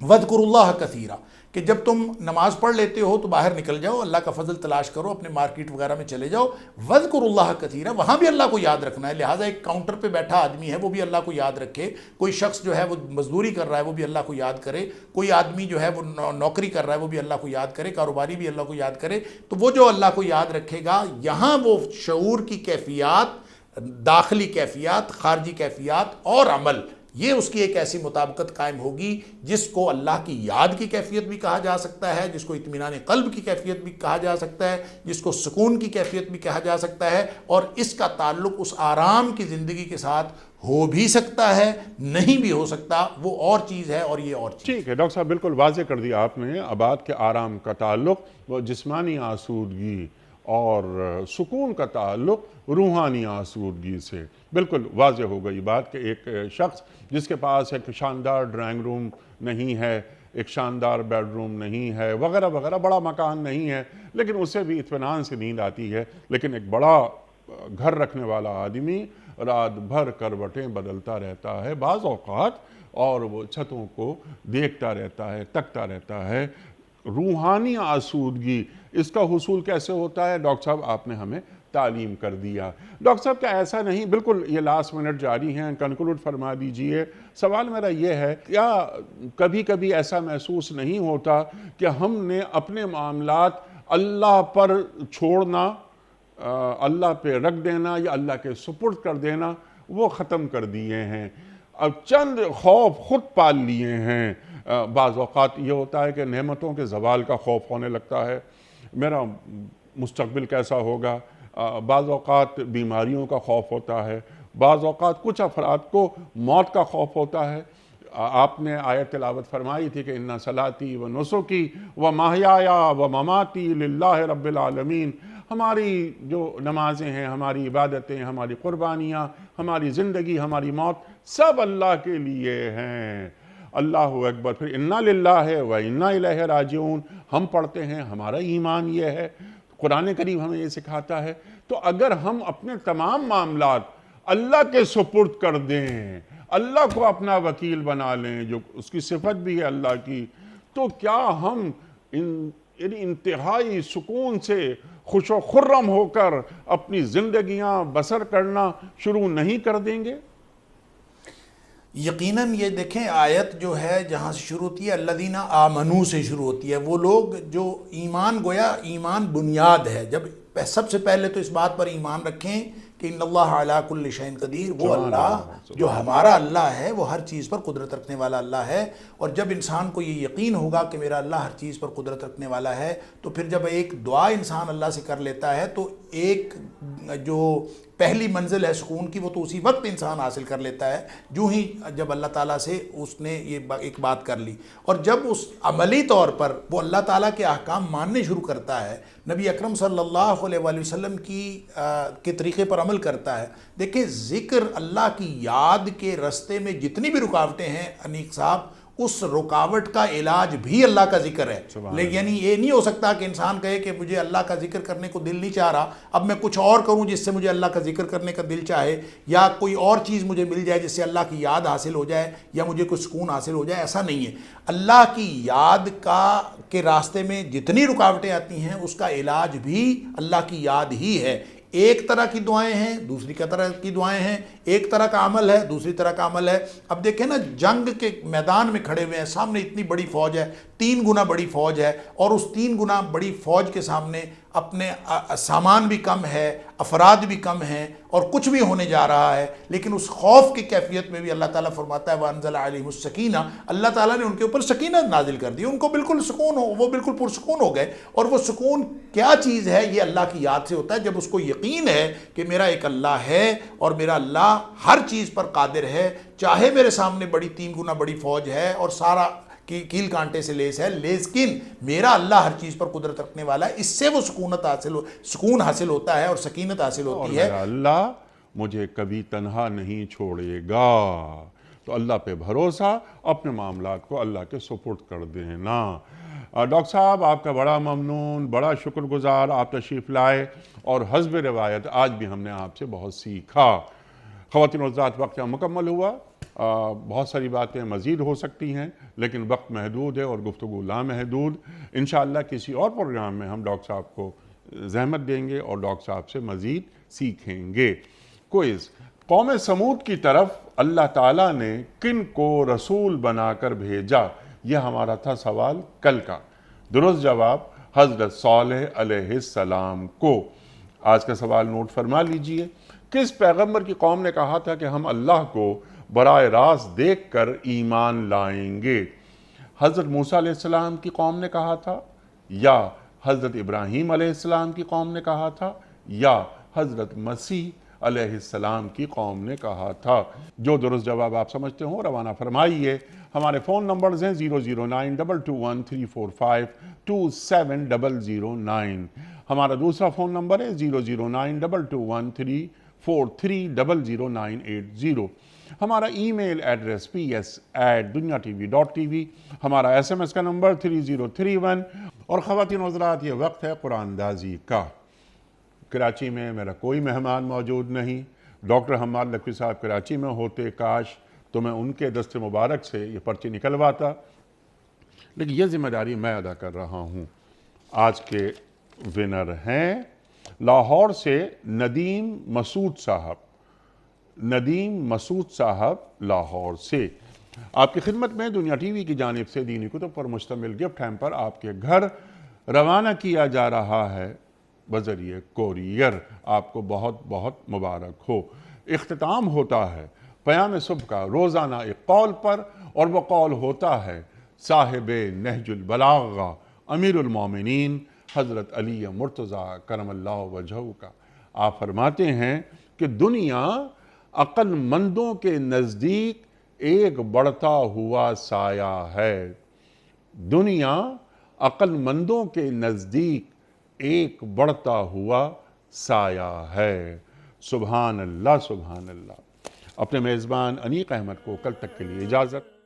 وَاذْكُرُوا اللَّهَ كَثِيرًا، کہ جب تم نماز پڑھ لیتے ہو تو باہر نکل جاؤ، اللہ کا فضل تلاش کرو، اپنے مارکیٹ وغیرہ میں چلے جاؤ. وَاذْكُرُوا اللَّهَ كَثِيرًا، وہاں بھی اللہ کو یاد رکھنا ہے. لہٰذا ایک کاؤنٹر پہ بیٹھا آدمی ہے وہ بھی اللہ کو یاد رکھے، کوئی شخص جو ہے وہ مزدوری کر رہا ہے وہ بھی اللہ کو یاد کرے، کوئی آدمی جو ہے وہ نوکری کر رہا ہے وہ بھی اللہ کو یاد کرے، کاروباری بھی اللہ کو یاد کرے. تو وہ جو اللہ کو یاد رکھے گا، یہاں وہ شعور کی کیفیات، داخلی کیفیات، خارجی کیفیات اور عمل، یہ اس کی ایک ایسی مطابقت قائم ہوگی جس کو اللہ کی یاد کی کیفیت بھی کہا جا سکتا ہے، جس کو اطمینان قلب کی کیفیت بھی کہا جا سکتا ہے، جس کو سکون کی کیفیت بھی کہا جا سکتا ہے. اور اس کا تعلق اس آرام کی زندگی کے ساتھ ہو بھی سکتا ہے، نہیں بھی ہو سکتا، وہ اور چیز ہے اور یہ اور چیز. ٹھیک ہے ڈاکٹر صاحب، بالکل واضح کر دیا آپ نے. آباد کے آرام کا تعلق وہ جسمانی آسودگی اور سکون کا تعلق روحانی آسودگی سے. بالکل واضح ہو گئی بات کہ ایک شخص جس کے پاس ایک شاندار ڈرائنگ روم نہیں ہے، ایک شاندار بیڈ روم نہیں ہے، وغیرہ وغیرہ، بڑا مکان نہیں ہے، لیکن اسے بھی اطمینان سے نیند آتی ہے. لیکن ایک بڑا گھر رکھنے والا آدمی رات بھر کروٹیں بدلتا رہتا ہے بعض اوقات، اور وہ چھتوں کو دیکھتا رہتا ہے، تکتا رہتا ہے. روحانی آسودگی، اس کا حصول کیسے ہوتا ہے؟ ڈاکٹر صاحب آپ نے ہمیں تعلیم کر دیا. ڈاکٹر صاحب کیا ایسا نہیں، بالکل یہ لاسٹ منٹ جاری ہیں، کنکلوڈ فرما دیجئے. سوال میرا یہ ہے، کیا کبھی کبھی ایسا محسوس نہیں ہوتا کہ ہم نے اپنے معاملات اللہ پر چھوڑنا، اللہ پہ رکھ دینا یا اللہ کے سپرد کر دینا وہ ختم کر دیے ہیں، اب چند خوف خود پال لیے ہیں؟ بعض اوقات یہ ہوتا ہے کہ نعمتوں کے زوال کا خوف ہونے لگتا ہے، میرا مستقبل کیسا ہوگا. بعض اوقات بیماریوں کا خوف ہوتا ہے، بعض اوقات کچھ افراد کو موت کا خوف ہوتا ہے. آپ نے آیت تلاوت فرمائی تھی کہ اِنَّ صَلَاتِي وَنُسُكِي وَمَحْيَايَ وَمَمَاتِي لِلَّهِ رَبِّ الْعَالَمِينَ، ہماری جو نمازیں ہیں، ہماری عبادتیں، ہماری قربانیاں، ہماری زندگی، ہماری موت، سب اللہ کے لیے ہیں. اللہ اکبر. پھر اِنَّا لِلَّهِ وَإِنَّا إِلَيْهِ رَاجِعُونَ ہم پڑھتے ہیں، ہمارا ایمان یہ ہے، قرآن کریم ہمیں یہ سکھاتا ہے. تو اگر ہم اپنے تمام معاملات اللہ کے سپرد کر دیں، اللہ کو اپنا وکیل بنا لیں، جو اس کی صفت بھی ہے اللہ کی، تو کیا ہم انتہائی سکون سے خوش و خرم ہو کر اپنی زندگیاں بسر کرنا شروع نہیں کر دیں گے؟ یقیناً یہ دیکھیں، آیت جو ہے جہاں سے شروع ہوتی ہے الذین آمنو سے شروع ہوتی ہے. وہ لوگ جو ایمان، گویا ایمان بنیاد ہے. جب سب سے پہلے تو اس بات پر ایمان رکھیں کہ ان اللہ علی کل شیء قدیر، وہ اللہ جو ہمارا اللہ ہے وہ ہر چیز پر قدرت رکھنے والا اللہ ہے. اور جب انسان کو یہ یقین ہوگا کہ میرا اللہ ہر چیز پر قدرت رکھنے والا ہے، تو پھر جب ایک دعا انسان اللہ سے کر لیتا ہے تو ایک جو پہلی منزل ہے سکون کی وہ تو اسی وقت انسان حاصل کر لیتا ہے جو ہی جب اللہ تعالیٰ سے اس نے یہ ایک بات کر لی. اور جب اس عملی طور پر وہ اللہ تعالیٰ کے احکام ماننے شروع کرتا ہے، نبی اکرم صلی اللہ علیہ وآلہ وسلم کے طریقے پر عمل کرتا ہے. دیکھیں، ذکر اللہ کی یاد کے رستے میں جتنی بھی رکاوٹیں ہیں انیک صاحب، اس رکاوٹ کا علاج بھی اللہ کا ذکر ہے. لیکن یعنی یہ نہیں ہو سکتا کہ انسان کہے کہ مجھے اللہ کا ذکر کرنے کو دل نہیں چاہ رہا، اب میں کچھ اور کروں جس سے مجھے اللہ کا ذکر کرنے کا دل چاہے، یا کوئی اور چیز مجھے مل جائے جس سے اللہ کی یاد حاصل ہو جائے یا مجھے کوئی سکون حاصل ہو جائے. ایسا نہیں ہے. اللہ کی یاد کے راستے میں جتنی رکاوٹیں آتی ہیں اس کا علاج بھی اللہ کی یاد ہی ہے. ایک طرح کی دعائیں ہیں، دوسری طرح کی دعائیں ہیں، ایک طرح کا عمل ہے، دوسری طرح کا عمل ہے. اب دیکھیں نا، جنگ کے میدان میں کھڑے ہوئے ہیں، سامنے اتنی بڑی فوج ہے، 3 گنا بڑی فوج ہے، اور اس 3 گنا بڑی فوج کے سامنے اپنے سامان بھی کم ہے، افراد بھی کم ہیں اور کچھ بھی ہونے جا رہا ہے، لیکن اس خوف کی کیفیت میں بھی اللہ تعالیٰ فرماتا ہے وَأَنزَلَ عَلَيْهِمُ السَّكِينَةَ، اللہ تعالیٰ نے ان کے اوپر سکینت نازل کر دی، ان کو بالکل سکون ہو، وہ بالکل پرسکون ہو گئے۔ اور وہ سکون کیا چیز ہے؟ یہ اللہ کی یاد سے ہوتا ہے، جب اس کو یقین ہے کہ میرا ایک اللہ ہے اور میرا اللہ ہر چیز پر قادر ہے، چاہے میرے سامنے بڑی 3 گنا بڑی فوج ہے اور سارا کیل کانٹے سے لیس ہے، لیکن میرا اللہ ہر چیز پر قدرت رکھنے والا ہے، اس سے وہ سکون حاصل ہوتا ہے اور سکینت حاصل اور ہوتی ہے۔ میرا اللہ مجھے کبھی تنہا نہیں چھوڑے گا۔ تو اللہ پہ بھروسہ، اپنے معاملات کو اللہ کے سپرد کر دینا۔ ڈاکٹر صاحب آپ کا بڑا ممنون، بڑا شکر گزار، آپ تشریف لائے اور حسب روایت آج بھی ہم نے آپ سے بہت سیکھا۔ خواتین و حضرات، وقت مکمل ہوا۔ بہت ساری باتیں مزید ہو سکتی ہیں لیکن وقت محدود ہے اور گفتگو لامحدود۔ انشاءاللہ کسی اور پروگرام میں ہم ڈاکٹر صاحب کو زحمت دیں گے اور ڈاکٹر صاحب سے مزید سیکھیں گے۔ کوئز: قوم سمود کی طرف اللہ تعالیٰ نے کن کو رسول بنا کر بھیجا؟ یہ ہمارا تھا سوال کل کا۔ درست جواب حضرت صالح علیہ السلام کو۔ آج کا سوال نوٹ فرما لیجئے۔ کس پیغمبر کی قوم نے کہا تھا کہ ہم اللہ کو براہ راست دیکھ کر ایمان لائیں گے؟ حضرت موسیٰ علیہ السلام کی قوم نے کہا تھا، یا حضرت ابراہیم علیہ السلام کی قوم نے کہا تھا، یا حضرت مسیح علیہ السلام کی قوم نے کہا تھا؟ جو درست جواب آپ سمجھتے ہوں روانہ فرمائیے۔ ہمارے فون نمبرز ہیں 0092213452709۔ ہمارا دوسرا فون نمبر ہے 009221343000980۔ ہمارا ای میل ایڈریس ps@dunyatv.tv۔ ہمارا SMS کا نمبر 3031۔ اور خواتین و حضرات، یہ وقت ہے قرآن اندازی کا۔ کراچی میں میرا کوئی مہمان موجود نہیں۔ ڈاکٹر حماد لکھوی صاحب کراچی میں ہوتے، کاش تو میں ان کے دست مبارک سے یہ پرچی نکلواتا، لیکن یہ ذمہ داری میں ادا کر رہا ہوں۔ آج کے ونر ہیں لاہور سے ندیم مسعود صاحب۔ ندیم مسعود صاحب لاہور سے آپ کی خدمت میں دنیا ٹی وی کی جانب سے دینی کتب پر مشتمل گفٹ ہیمپر آپ کے گھر روانہ کیا جا رہا ہے بذریعہ کوریئر۔ آپ کو بہت بہت مبارک ہو۔ اختتام ہوتا ہے پیام صبح کا روزانہ ایک قول پر، اور وہ قول ہوتا ہے صاحب نہج البلاغہ امیر المومنین حضرت علی مرتضیٰ کرم اللہ وجہہ کا۔ آپ فرماتے ہیں کہ دنیا عقل مندوں کے نزدیک ایک بڑھتا ہوا سایہ ہے۔ دنیا عقل مندوں کے نزدیک ایک بڑھتا ہوا سایہ ہے۔ سبحان اللہ، سبحان اللہ۔ اپنے میزبان انیق احمد کو کل تک کے لیے اجازت۔